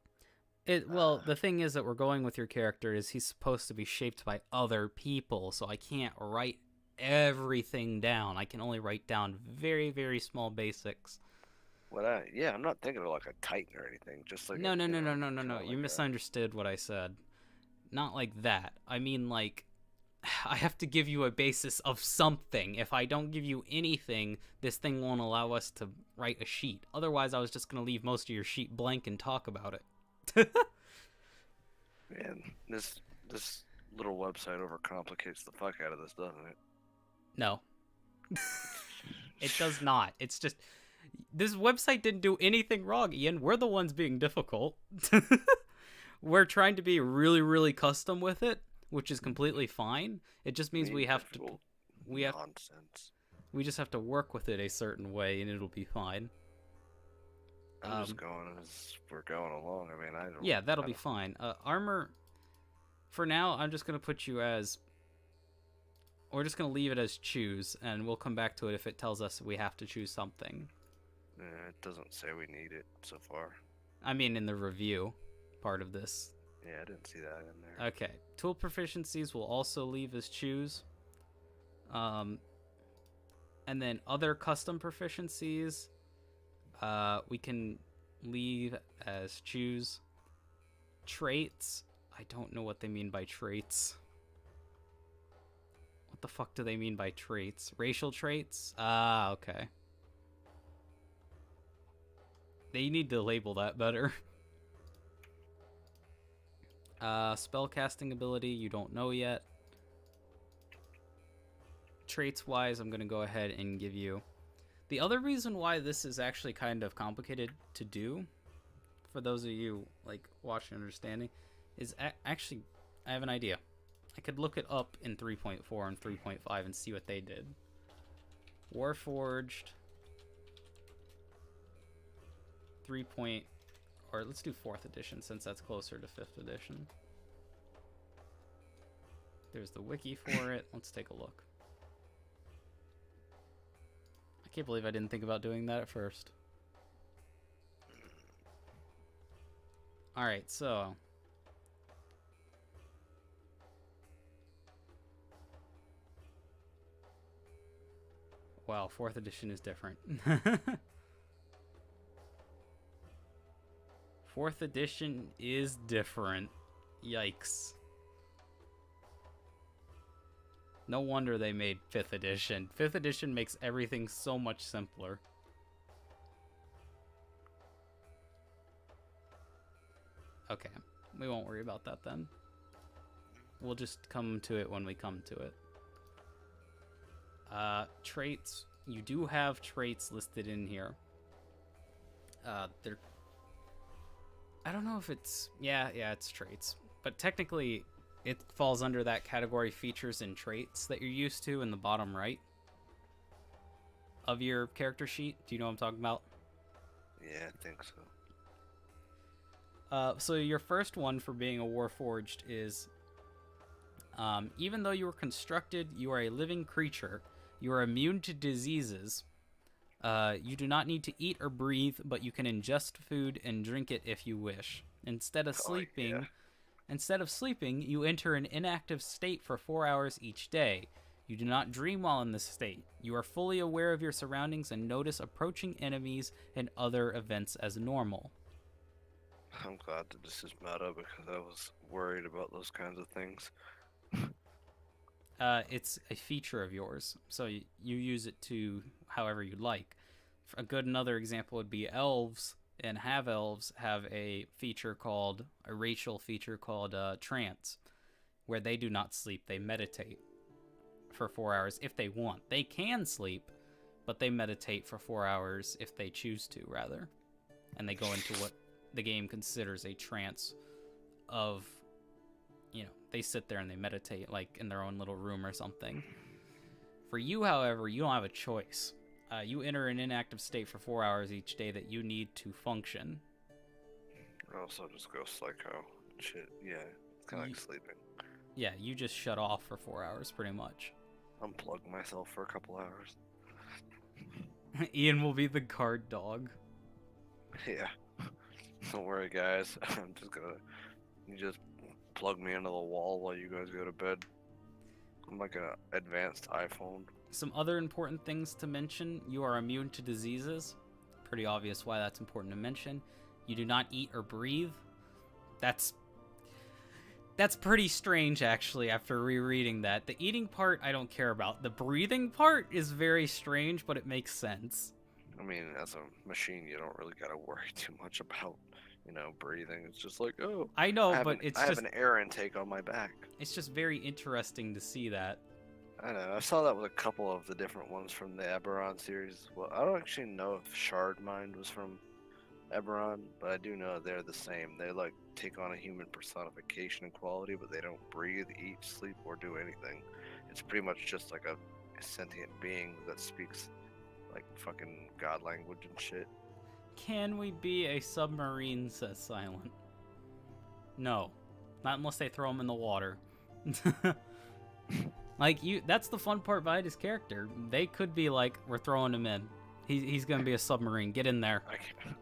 Well, the thing is that we're going with your character is he's supposed to be shaped by other people, so I can't write everything down. I can only write down very, very small basics. I'm not thinking of like a titan or anything. Just like No. like You misunderstood what I said. Not like that. I mean, like, I have to give you a basis of something. If I don't give you anything, this thing won't allow us to write a sheet. Otherwise, I was just going to leave most of your sheet blank and talk about it. Man, this little website overcomplicates the fuck out of this, doesn't it? No. It does not. It's just... This website didn't do anything wrong, Ian. We're the ones being difficult. We're trying to be really, really custom with it, which is completely fine. It just means we have to... Nonsense. We just have to work with it a certain way, and it'll be fine. I'm just going as we're going along. I mean, I don't... Yeah, that'll be fine. Armor... For now, I'm just going to put you as... We're just going to leave it as choose, and we'll come back to it if it tells us we have to choose something. It doesn't say we need it so far. I mean, in the review part of this. Yeah, I didn't see that in there. Okay. Tool proficiencies will also leave as choose. And then other custom proficiencies, we can leave as choose. Traits, I don't know what they mean by traits. What the fuck do they mean by traits? Racial traits? Ah, okay. They need to label that better. Spellcasting ability, you don't know yet. Traits-wise, I'm going to go ahead and give you... The other reason why this is actually kind of complicated to do, for those of you, like, watching and understanding, is actually, I have an idea. I could look it up in 3.4 and 3.5 and see what they did. Warforged... or let's do 4th edition since that's closer to 5th edition. There's the wiki for it. Let's take a look. I can't believe I didn't think about doing that at first. Alright, so... Wow, 4th edition is different. 4th edition is different. Yikes. No wonder they made 5th edition. 5th edition makes everything so much simpler. Okay, we won't worry about that then. We'll just come to it when we come to it. Traits. You do have traits listed in here. They're I don't know if it's yeah, it's traits, but technically it falls under that category features and traits that you're used to in the bottom right of your character sheet. Do you know what I'm talking about? Yeah, I think so. So your first one for being a Warforged is, even though you were constructed, you are a living creature. You are immune to diseases. You do not need to eat or breathe, but you can ingest food and drink it if you wish. Instead of Oh yeah. sleeping, you enter an inactive state for 4 hours each day. You do not dream while in this state. You are fully aware of your surroundings and notice approaching enemies and other events as normal. I'm glad that this is meta because I was worried about those kinds of things. It's a feature of yours, so you use it to however you like. A good another example would be elves, and half-elves have a racial feature called trance, where they do not sleep, they meditate for 4 hours if they want. They can sleep, but they meditate for 4 hours if they choose to, rather. And they go into what the game considers a trance of, they sit there and they meditate, like in their own little room or something. For you, however, you don't have a choice. You enter an inactive state for 4 hours each day that you need to function. Also, just go psycho. Shit, yeah. It's kind of like sleeping. Yeah, you just shut off for 4 hours, pretty much. Unplug myself for a couple hours. Ian will be the guard dog. Yeah. Don't worry, guys. I'm just gonna. You just plug me into the wall while you guys go to bed. I'm like an advanced iPhone. Some other important things to mention: you are immune to diseases. Pretty obvious why that's important to mention. You do not eat or breathe. That's pretty strange, actually, after rereading that. The eating part, I don't care about. The breathing part is very strange, but it makes sense. I mean, as a machine, you don't really gotta worry too much about, breathing. It's just like, oh, I know, I but it's I just have an air intake on my back. it's just very interesting to see that. I know. I saw that with a couple of the different ones from the Eberron series. Well, I don't actually know if Shard Mind was from Eberron, but I do know they're the same. They like take on a human personification and quality, but they don't breathe, eat, sleep, or do anything. It's pretty much just like a sentient being that speaks like fucking god language and shit. Can we be a submarine, says Silent. No. Not unless they throw him in the water. That's the fun part behind his character. They could be like, we're throwing him in. He's gonna be a submarine. Get in there.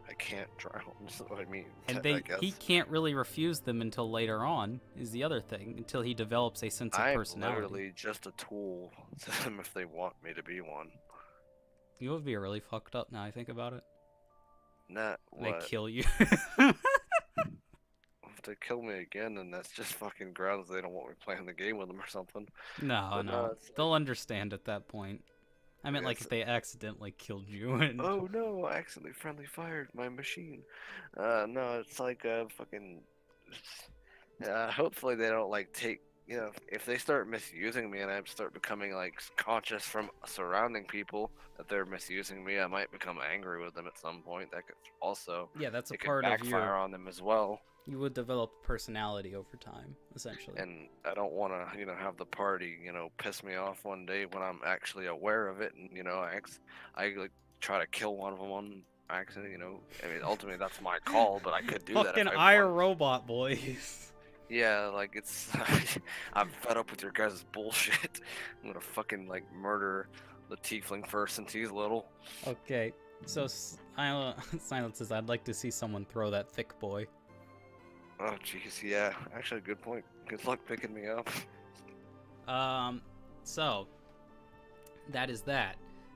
I can't drown. That's what I mean. And I guess. he can't really refuse them until later on, is the other thing. Until he develops a sense of I'm personality. literally just a tool to them if they want me to be one. You would be really fucked up now I think about it. Not what? They kill you. If they kill me again, then that's just fucking grounds they don't want me playing the game with them or something. No. They'll understand at that point. I meant like if they accidentally killed you and... Oh no, I accidentally friendly fired my machine. No, it's like fucking... hopefully they don't like take... if they start misusing me and I start becoming like conscious from surrounding people that they're misusing me, I might become angry with them at some point. That could also... Yeah, that's a it could part of backfire on them as well. You would develop personality over time, essentially. And I don't want to, have the party, piss me off one day when I'm actually aware of it, and I like try to kill one of them on accident. I mean, ultimately that's my call, but I could do that. Fucking iRobot boys. Yeah, like it's. I'm fed up with your guys' bullshit. I'm gonna fucking like murder the tiefling first since he's little. Okay, so Silence says, "I'd like to see someone throw that thick boy." Oh jeez, yeah. Actually, good point. Good luck picking me up. So that is that.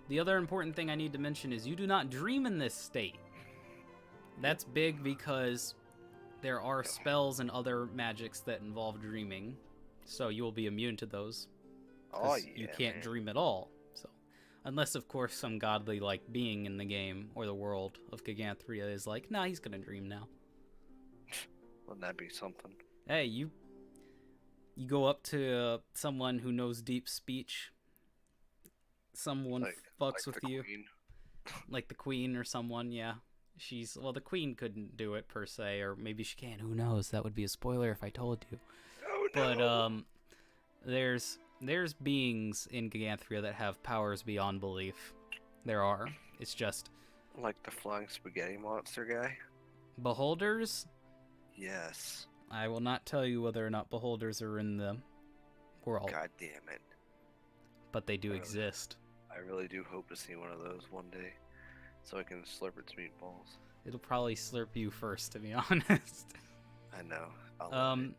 The other important thing I need to mention is you do not dream in this state. That's big because there are spells and other magics that involve dreaming, so you will be immune to those. Oh yeah, you can't dream at all. So, unless of course some godly like being in the game or the world of Giganthria is like, nah, he's gonna dream now. Wouldn't that be something? Hey, you go up to someone who knows deep speech. Someone fucks with you. Queen. Like the queen or someone, yeah. Well, the queen couldn't do it per se, or maybe she can. Who knows? That would be a spoiler if I told you. Oh But no! there's beings in Giganthria that have powers beyond belief. There are. It's just Like the flying spaghetti monster guy? beholders. Yes. I will not tell you whether or not beholders are in the world, God damn it. but they do Really? exist. I really do hope to see one of those one day, so I can slurp its meatballs. It'll probably slurp you first, to be honest. I know. I'll love it.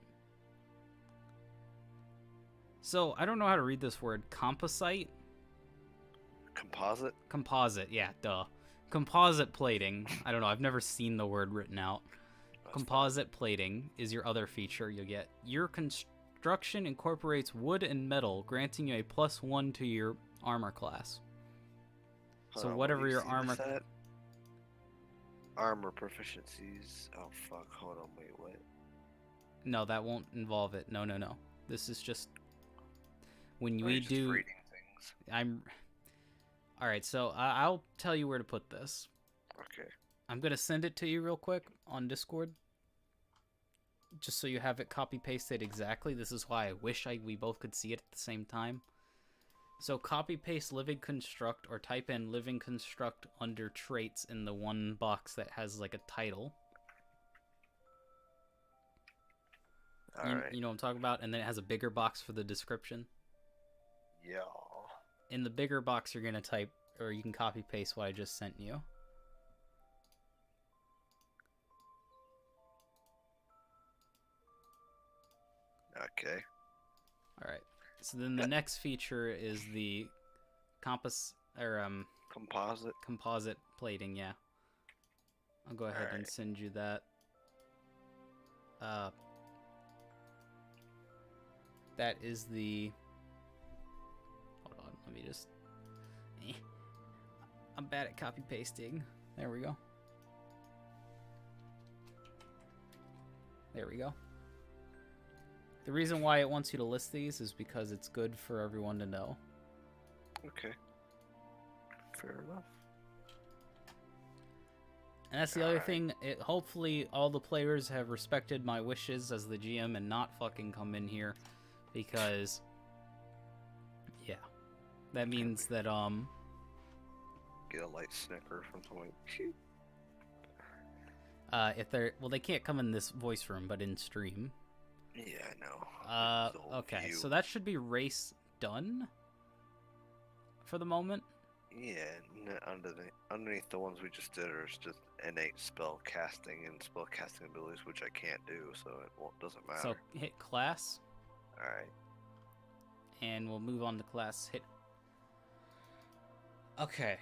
So I don't know how to read this word. Composite? Composite? Composite, yeah, duh. Composite plating. I don't know, I've never seen the word written out. That's Composite plating is your other feature you'll get. Your construction incorporates wood and metal, granting you a +1 to your armor class. fine. So Hold on, whatever what do you your see armor... this at? Armor proficiencies. Oh fuck, hold on, wait, what? No, that won't involve it. No. This is just... When Oh, we you're just do... reading things. Alright, so I'll tell you where to put this. Okay. I'm going to send it to you real quick on Discord. Just so you have it copy-pasted exactly. This is why I wish we both could see it at the same time. So copy-paste living construct or type in living construct under traits in the one box that has like a title. Alright. You know what I'm talking about? And then it has a bigger box for the description. Yeah. In the bigger box, you're going to type, or you can copy-paste what I just sent you. Okay. Alright. So then the next feature is the Composite. composite plating, yeah. I'll go ahead and Alright. send you that. That is the... Hold on, let me just... I'm bad at copy-pasting. There we go. There we go. The reason why it wants you to list these is because it's good for everyone to know. Okay. Fair enough. And that's the other Alright. thing. Hopefully all the players have respected my wishes as the GM and not fucking come in here. Because... yeah. That means that, Get a light snicker from someone. if they're... Well, they can't come in this voice room, but in stream. Yeah, I know. Okay, view. so that should be race done for the moment. Yeah, underneath the ones we just did are just innate spell casting and spell casting abilities, which I can't do, so doesn't matter. So hit class, Alright. and we'll move on to class. Hit... Okay.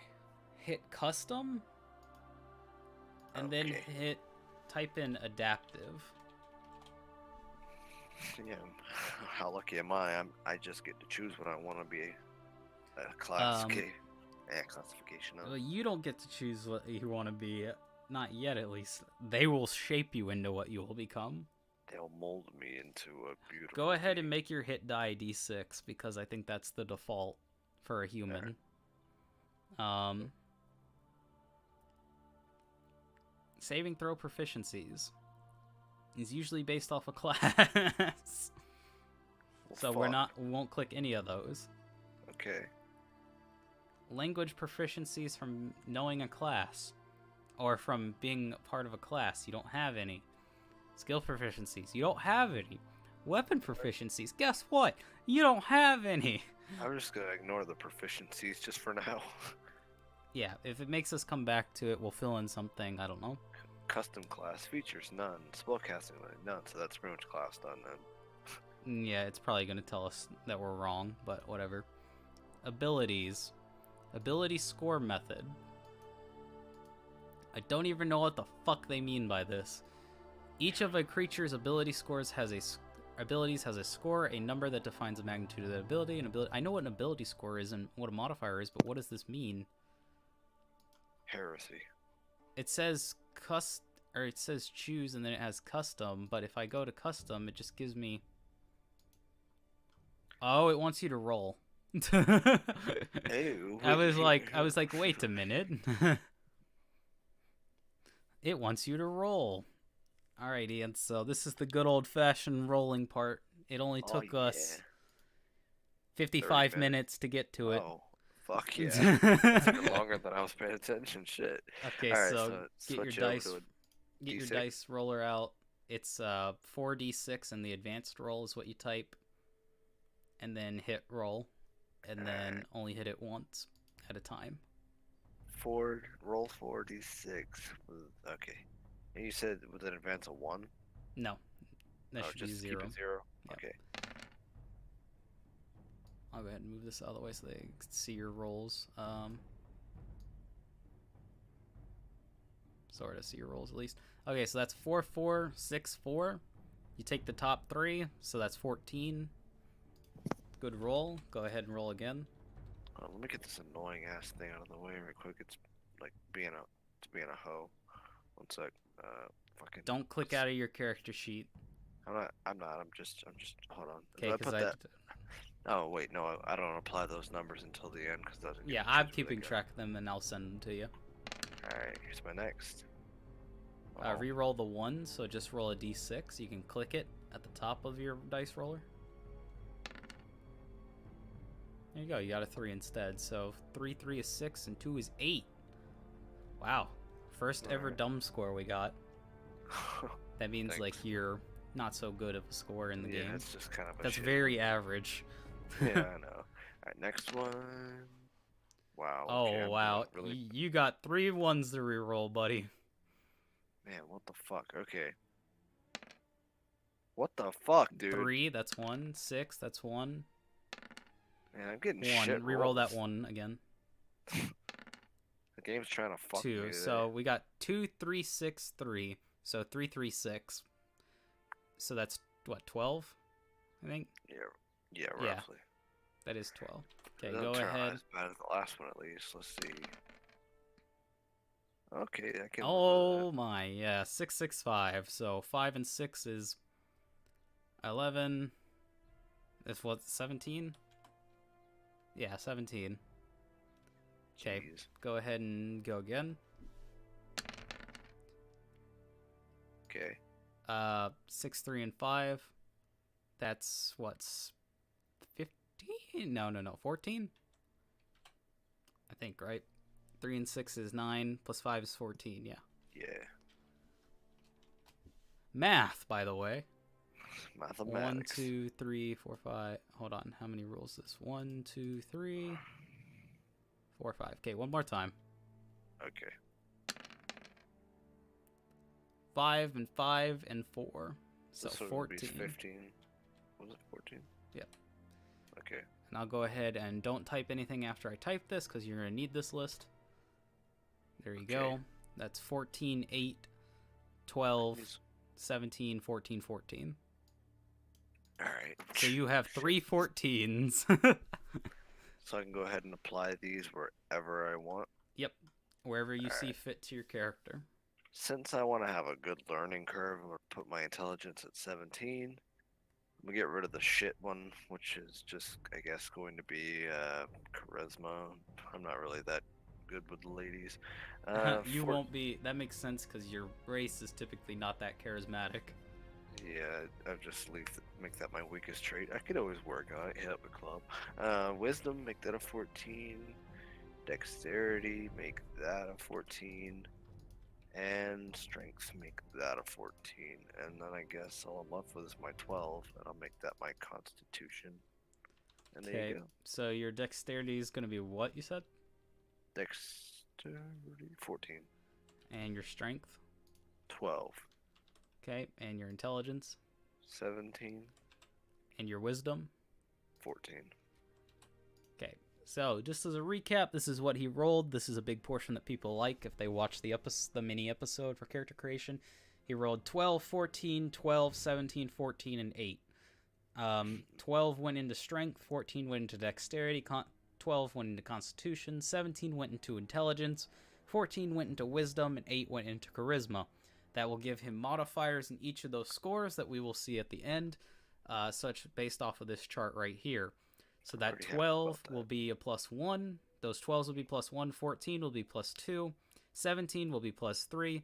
Hit custom, and then Okay. type in adaptive. Yeah, how lucky am I? I just get to choose what I want to be a class classification of. Well, you don't get to choose what you want to be. Not yet, at least. They will shape you into what you will become. They'll mold me into a beautiful... Go ahead and make your hit die d6, because I think that's the default for a human. Saving throw proficiencies is usually based off a class. So we won't click any of those. Okay. Language proficiencies from knowing a class, or from being part of a class. You don't have any. Skill proficiencies. You don't have any. Weapon proficiencies. Guess what? You don't have any. I'm just gonna ignore the proficiencies just for now. Yeah, if it makes us come back to it, we'll fill in something. I don't know. Custom class features none. Spellcasting none. So that's pretty much class done then. Yeah, it's probably going to tell us that we're wrong, but whatever. Abilities. Ability score method. I don't even know what the fuck they mean by this. Each of a creature's abilities has a score, a number that defines the magnitude of that ability. I know what an ability score is and what a modifier is, but what does this mean? Heresy. It says it says choose, and then it has custom, but if I go to custom, it just gives me... Oh, it wants you to roll. Ew. I was like, wait a minute. It wants you to roll. Alright, Ian, so this is the good old-fashioned rolling part. It only Oh took yeah. us 30 55 minutes. minutes to get to it. Oh, fuck yeah. That's even longer than I was paying attention. Shit. Okay, All right, so so get your switch over to a your D6. dice roller out. It's 4d6, and the advanced roll is what you type, and then hit roll, and then only hit it once at a time. Roll 4d6. Okay. And you said with an advance of 1? No, that Oh, should be just 0. keep it 0? Yep. Okay. I'll go ahead and move this out of the way so they can see your rolls. Sort of see your rolls at least. Okay, so that's 4, 4, 6, 4. You take the top 3, so that's 14. Good roll. Go ahead and roll again. Let me get this annoying ass thing out of the way real quick. It's like being a hoe. One sec. Fucking. Don't click out of your character sheet. I'm not. I'm just. Hold on. Okay, because Oh wait, no. I don't apply those numbers until the end because those. Yeah, I'm keeping track of them, and I'll send them to you. All right. Here's my next. Re-roll the 1, so just roll a d6. You can click it at the top of your dice roller. There you go. You got a 3 instead. So 3 is 6, and 2 is 8. Wow. First ever dumb score we got. That means Thanks. like you're not so good of a score in the game. Yeah, it's just kind of. That's very average. Yeah, I know. All right, next one. Wow. Oh okay, wow. Really... You got 3 1s to re-roll, buddy. Man, what the fuck? Okay. What the fuck, dude? 3, that's 1. 6, that's 1. Man, I'm getting 1. shit. Re-roll rolls. that 1 again. The game's trying to fuck 2. me today. So we got 2, 3, 6, 3. So 3, 3, 6. So that's what, 12? I think. Yeah, roughly. That is 12. Okay, Doesn't go turn out ahead. as bad as the last one, at least. Let's see. Okay, I can. Oh my, yeah, 6, 6, 5. So 5 and 6 is 11. Is what, 17? Yeah, 17. Okay, Jeez. go ahead and go again. Okay. 6, 3, and 5. That's what's 15? No, 14. I think, right? 3 and 6 is 9, plus 5 is 14. Yeah. Yeah. Math, by the way. Mathematics. 1, 2, 3, 4, 5. Hold on. How many rules is this? 1, 2, 3, 4, 5. Okay, one more time. Okay. 5 and 5 and 4. So This one would be 14. 15. Was it 14? Yep. Okay. And I'll go ahead and don't type anything after I type this because you're going to need this list. There you go. That's 14, 8, 12, 17, 14, 14. All right. So you have 3 14s. So I can go ahead and apply these wherever I want. Yep. Wherever you see Alright. fit to your character. Since I want to have a good learning curve, I'm going to put my intelligence at 17. I'm going to get rid of the shit one, which is just, I guess, going to be charisma. I'm not really that good with the ladies. You won't be. That makes sense because your race is typically not that charismatic. Yeah, I'll just make that my weakest trait. I could always work on it, hit up a club. Wisdom, make that a 14. Dexterity, make that a 14. And strength, make that a 14. And then I guess all I'm left with is my 12, and I'll make that my constitution. And there you go. So your dexterity is going to be what you said? Dexterity, 14. And your strength? 12. Okay, and your intelligence? 17. And your wisdom? 14. Okay, so just as a recap, this is what he rolled. This is a big portion that people like if they watch the mini episode for character creation. He rolled 12, 14, 12, 17, 14, and 8. 12 went into strength, 14 went into dexterity, 12 went into constitution, 17 went into intelligence, 14 went into wisdom, and 8 went into charisma. That will give him modifiers in each of those scores that we will see at the end, such based off of this chart right here. So that 12 will be a +1. Those 12s will be +1. 14 will be +2. 17 will be +3.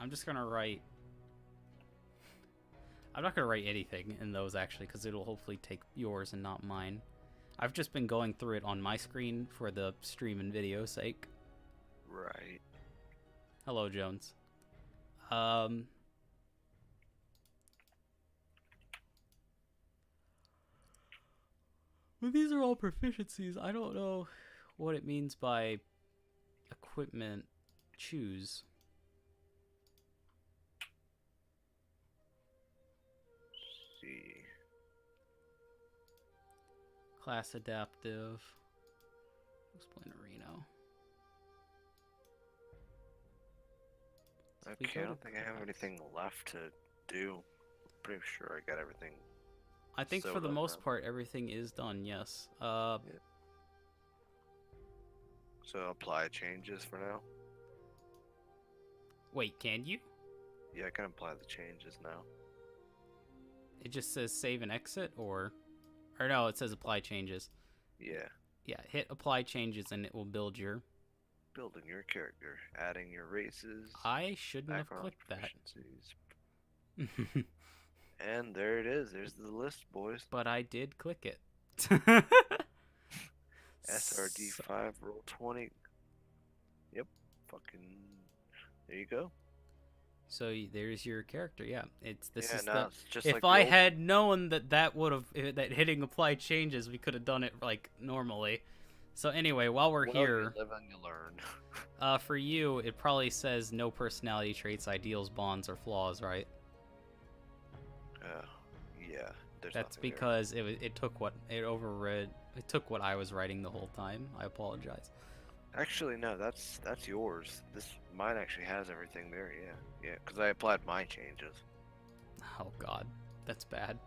I'm just gonna write. I'm not gonna write anything in those actually, because it'll hopefully take yours and not mine. I've just been going through it on my screen for the stream and video sake. Right. Hello, Jones. Well, these are all proficiencies. I don't know what it means by equipment choose. Let's see. Class adaptive. Explain Reno. Okay, I don't think I have anything left to do. Pretty sure I got everything. I think for the most part, everything is done, yes. Yeah. So apply changes for now? Wait, can you? Yeah, I can apply the changes now. It just says save and exit, or no, it says apply changes. Yeah. Yeah, hit apply changes and it will build your... Building your character, adding your races. I shouldn't have clicked that. And there it is. There's the list, boys. But I did click it. SRD5, roll 20. Yep. Fucking. There you go. So there's your character. Yeah, it's Just if like I had known that would have that hitting apply changes, we could have done it like normally. So anyway, while we're here, you live and you learn. For you, it probably says no personality traits, ideals, bonds, or flaws, right? Yeah. That's because it took what it overrid. It took what I was writing the whole time. I apologize. Actually, no, that's yours. Mine actually has everything there. Yeah, because I applied my changes. Oh God, that's bad.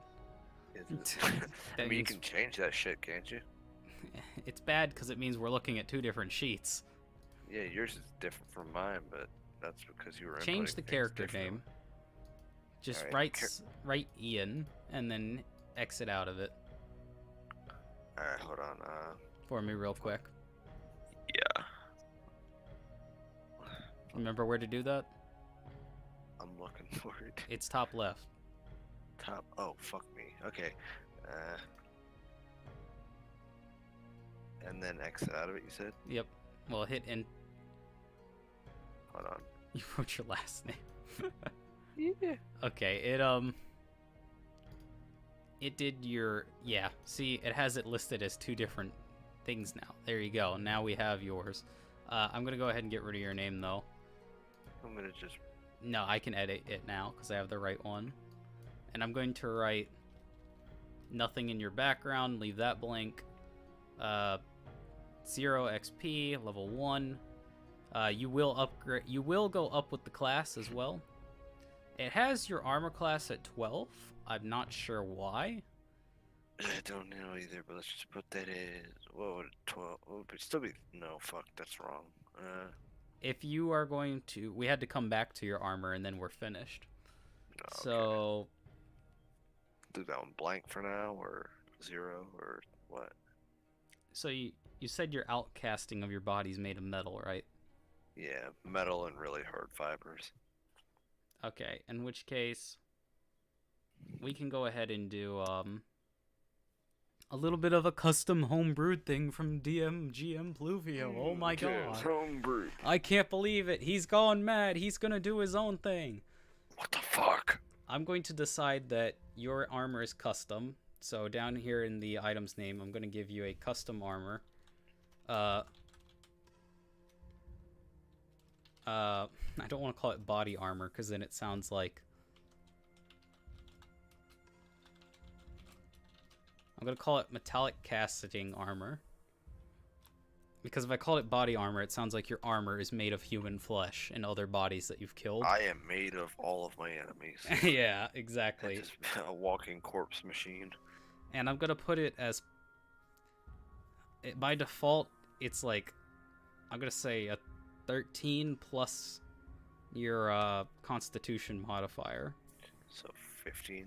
I mean, you can change that shit, can't you? It's bad because it means we're looking at two different sheets. Yeah, yours is different from mine, but that's because you were change the character name. Just write Ian and then exit out of it. All right, hold on. For me, real quick. Yeah. Remember where to do that? I'm looking for it. It's top left. Top. Oh, fuck me. Okay. And then exit out of it, you said? Yep. Well, hit and... Hold on. You wrote your last name. Yeah. Okay, it did your... Yeah, see, it has it listed as two different things now. There you go. Now we have yours. I'm going to go ahead and get rid of your name, though. I'm going to just... No, I can edit it now, because I have the right one. And I'm going to write nothing in your background. Leave that blank. 0 XP, level 1. You will upgrade. You will go up with the class as well. It has your armor class at 12. I'm not sure why. I don't know either, but let's just put that as... What would 12... Would it still be... No, fuck, that's wrong. If you are going to... We had to come back to your armor, and then we're finished. Okay. So... Do that one blank for now, or 0, or what? So you said your outcasting of your body's made of metal, right? Yeah, metal and really hard fibers. Okay, in which case... We can go ahead and do, a little bit of a custom homebrewed thing from GM Pluvio. Oh my god. Homebrewed. I can't believe it. He's gone mad. He's gonna do his own thing. What the fuck? I'm going to decide that your armor is custom. So down here in the item's name, I'm going to give you a custom armor. I don't want to call it body armor because then it sounds like... I'm going to call it metallic casting armor. Because if I call it body armor, it sounds like your armor is made of human flesh and other bodies that you've killed. I am made of all of my enemies. Yeah, exactly. Just a walking corpse machine. And I'm going to put it as... By default, it's like... I'm going to say a 13 plus your constitution modifier. So 15.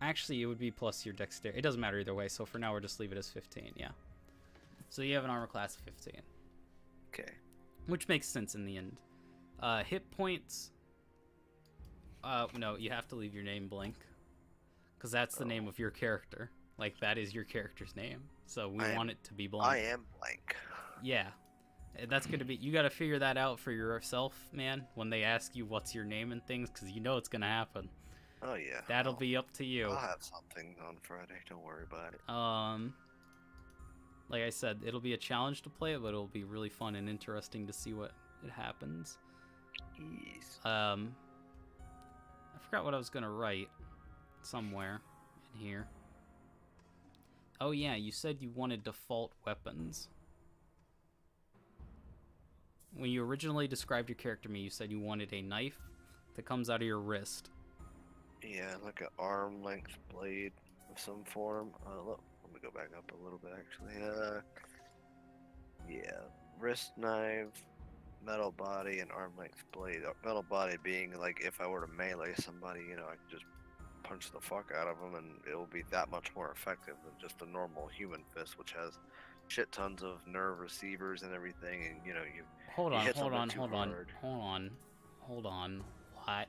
Actually, it would be plus your dexterity. It doesn't matter either way, so for now we'll just leave it as 15, yeah. So you have an armor class of 15. Okay. Which makes sense in the end. Hit points. No, you have to leave your name blank, because that's the name of your character. Like, that is your character's name. So we want it to be blank. I am blank. Yeah. That's going to be... You got to figure that out for yourself, man, when they ask you what's your name and things, because you know it's going to happen. Oh, yeah. That'll be up to you. I'll have something on Friday. Don't worry about it. Like I said, it'll be a challenge to play it, but it'll be really fun and interesting to see what it happens. Yes. I forgot what I was going to write somewhere in here. Oh, yeah, you said you wanted default weapons. When you originally described your character to me, you said you wanted a knife that comes out of your wrist. Yeah, like an arm-length blade of some form. Look, let me go back up a little bit, actually. Yeah, wrist knife, metal body, and arm-length blade. Metal body being, like, if I were to melee somebody, you know, I could just punch the fuck out of them, and it'll be that much more effective than just a normal human fist, which has shit tons of nerve receivers and everything, and, you know, you Hold on. What?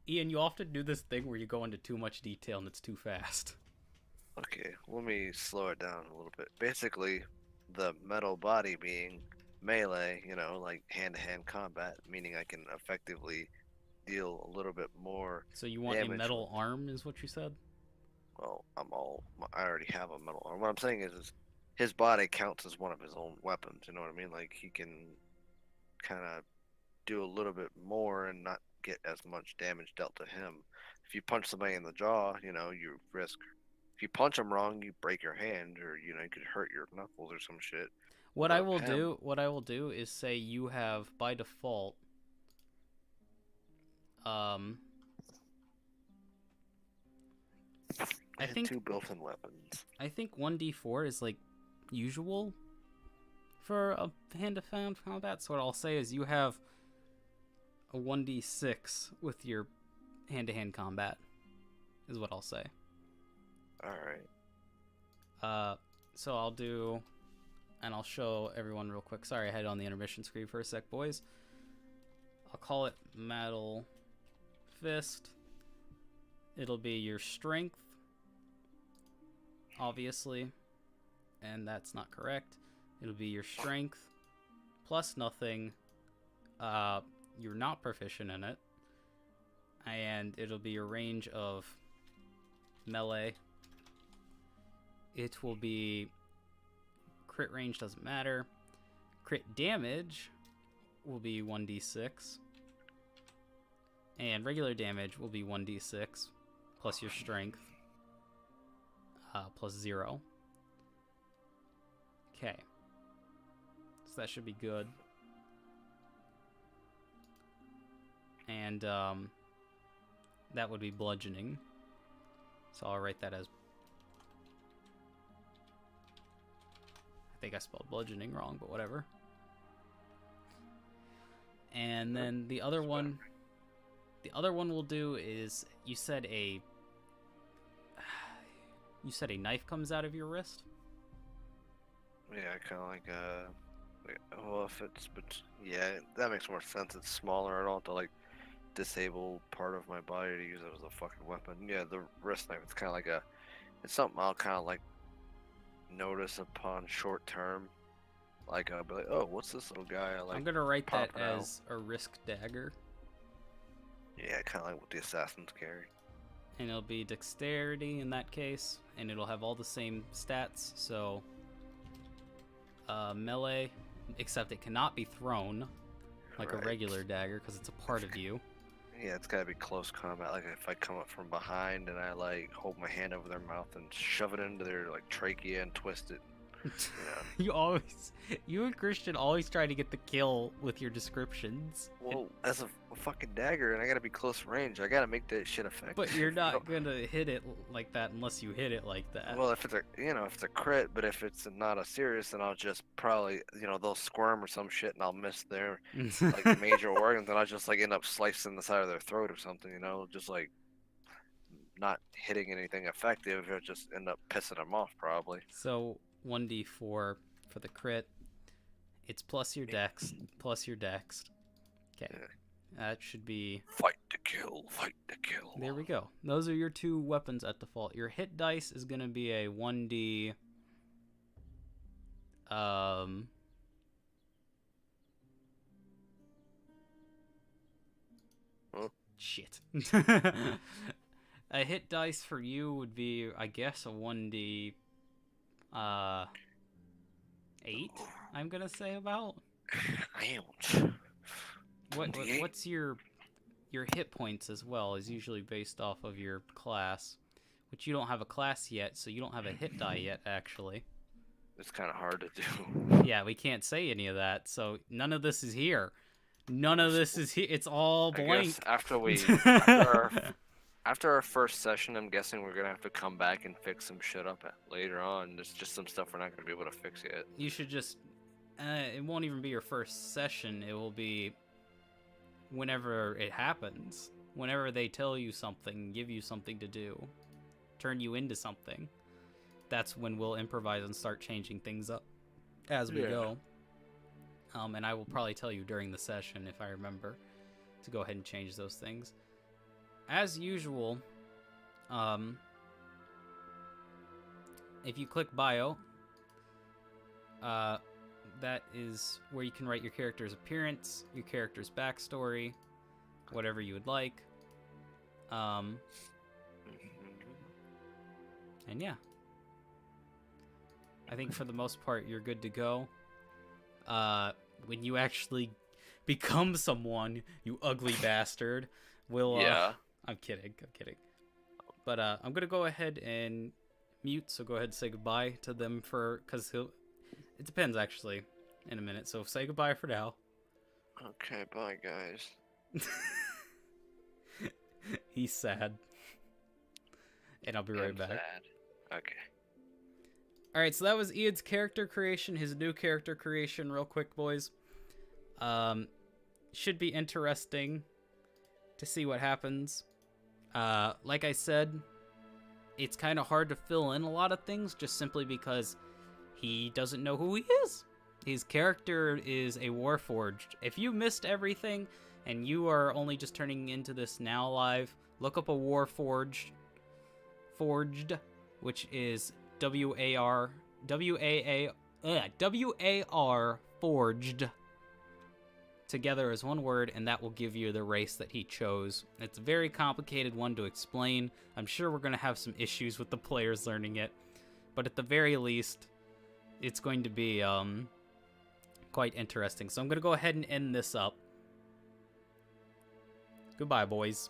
Ian, you often do this thing where you go into too much detail and it's too fast. Okay, let me slow it down a little bit. Basically, the metal body being melee, you know, like hand-to-hand combat, meaning I can effectively deal a little bit more. So you want a metal arm, is what you said? Well, I already have a metal arm. What I'm saying is his body counts as one of his own weapons. You know what I mean? Like, he can kind of do a little bit more and not get as much damage dealt to him. If you punch somebody in the jaw, you know, you risk. If you punch them wrong, you break your hand, or, you know, you could hurt your knuckles or some shit. What I will do is say you have, by default, I think 2 built-in weapons. I think 1d4 is like usual for a hand-to-hand combat. So what I'll say is you have a 1d6 with your hand-to-hand combat, is what I'll say. All right. So I'll do, and I'll show everyone real quick. Sorry, I had it on the intermission screen for a sec, boys. I'll call it Metal Fist. It'll be your strength, obviously, and that's not correct. It'll be your strength plus nothing. You're not proficient in it, and it'll be your range of melee. It will be crit range, doesn't matter. Crit damage will be 1d6, and regular damage will be 1d6 plus your strength plus 0. Okay, so that should be good. And that would be bludgeoning, so I'll write that as, I think I spelled bludgeoning wrong, but whatever. And then the other one we'll do is, you said a knife comes out of your wrist? Yeah, kind of like well, if it's, but yeah, that makes more sense. It's smaller. I don't have to like disable part of my body to use it as a fucking weapon. Yeah, the wrist knife. It's kind of like it's something I'll kind of like notice upon short term. Like I'll be like, oh, what's this little guy? I'm gonna write that as a risk dagger. Yeah, kind of like what the assassins carry. And it'll be dexterity in that case, and it'll have all the same stats. So melee, except it cannot be thrown like a regular dagger because it's a part of you. Yeah, it's gotta be close combat. Like if I come up from behind and I like hold my hand over their mouth and shove it into their like trachea and twist it. Yeah. You and Christian always try to get the kill with your descriptions. Well, as a fucking dagger, and I gotta be close range. I gotta make that shit effective. But you're not gonna hit it like that unless you hit it like that. Well, if it's a crit, but if it's not a serious, then I'll just probably, they'll squirm or some shit, and I'll miss their like major organs, and I'll just like end up slicing the side of their throat or something. Just like not hitting anything effective. It'll just end up pissing them off probably. So 1d4 for the crit, It's plus your dex, plus your dex. Okay. That should be... Fight to kill, fight to kill. There we go. Those are your 2 weapons at default. Your hit dice is going to be a 1d... Shit. A hit dice for you would be, I guess, a 1d... 8, I'm going to say about. Ouch. What's your hit points as well is usually based off of your class, which you don't have a class yet, so you don't have a hit die yet, actually. It's kind of hard to do. Yeah, we can't say any of that, so none of this is here. None of this is here. It's all blank. I guess after our first session, I'm guessing we're gonna have to come back and fix some shit up later on. There's just some stuff we're not gonna be able to fix yet. You should just... it won't even be your first session. It will be whenever it happens. Whenever they tell you something, give you something to do, turn you into something. That's when we'll improvise and start changing things up as we go. And I will probably tell you during the session, if I remember, to go ahead and change those things. As usual, if you click bio, that is where you can write your character's appearance, your character's backstory, whatever you would like. And yeah. I think for the most part, you're good to go. When you actually become someone, you ugly bastard, will... Yeah. I'm kidding. But I'm going to go ahead and mute, so go ahead and say goodbye to them because it depends, actually, in a minute. So say goodbye for now. Okay, bye, guys. He's sad. And I'll be right back. Sad. Okay. Alright, so that was Ian's character creation, his new character creation, real quick, boys. Should be interesting to see what happens. Like I said, it's kind of hard to fill in a lot of things just simply because he doesn't know who he is. His character is a Warforged. If you missed everything and you are only just turning into this now live, look up a Warforged, which is W-A-R forged together as one word, and that will give you the race that he chose. It's a very complicated one to explain. I'm sure we're going to have some issues with the players learning it, but at the very least, it's going to be quite interesting. So I'm going to go ahead and end this up. Goodbye, boys.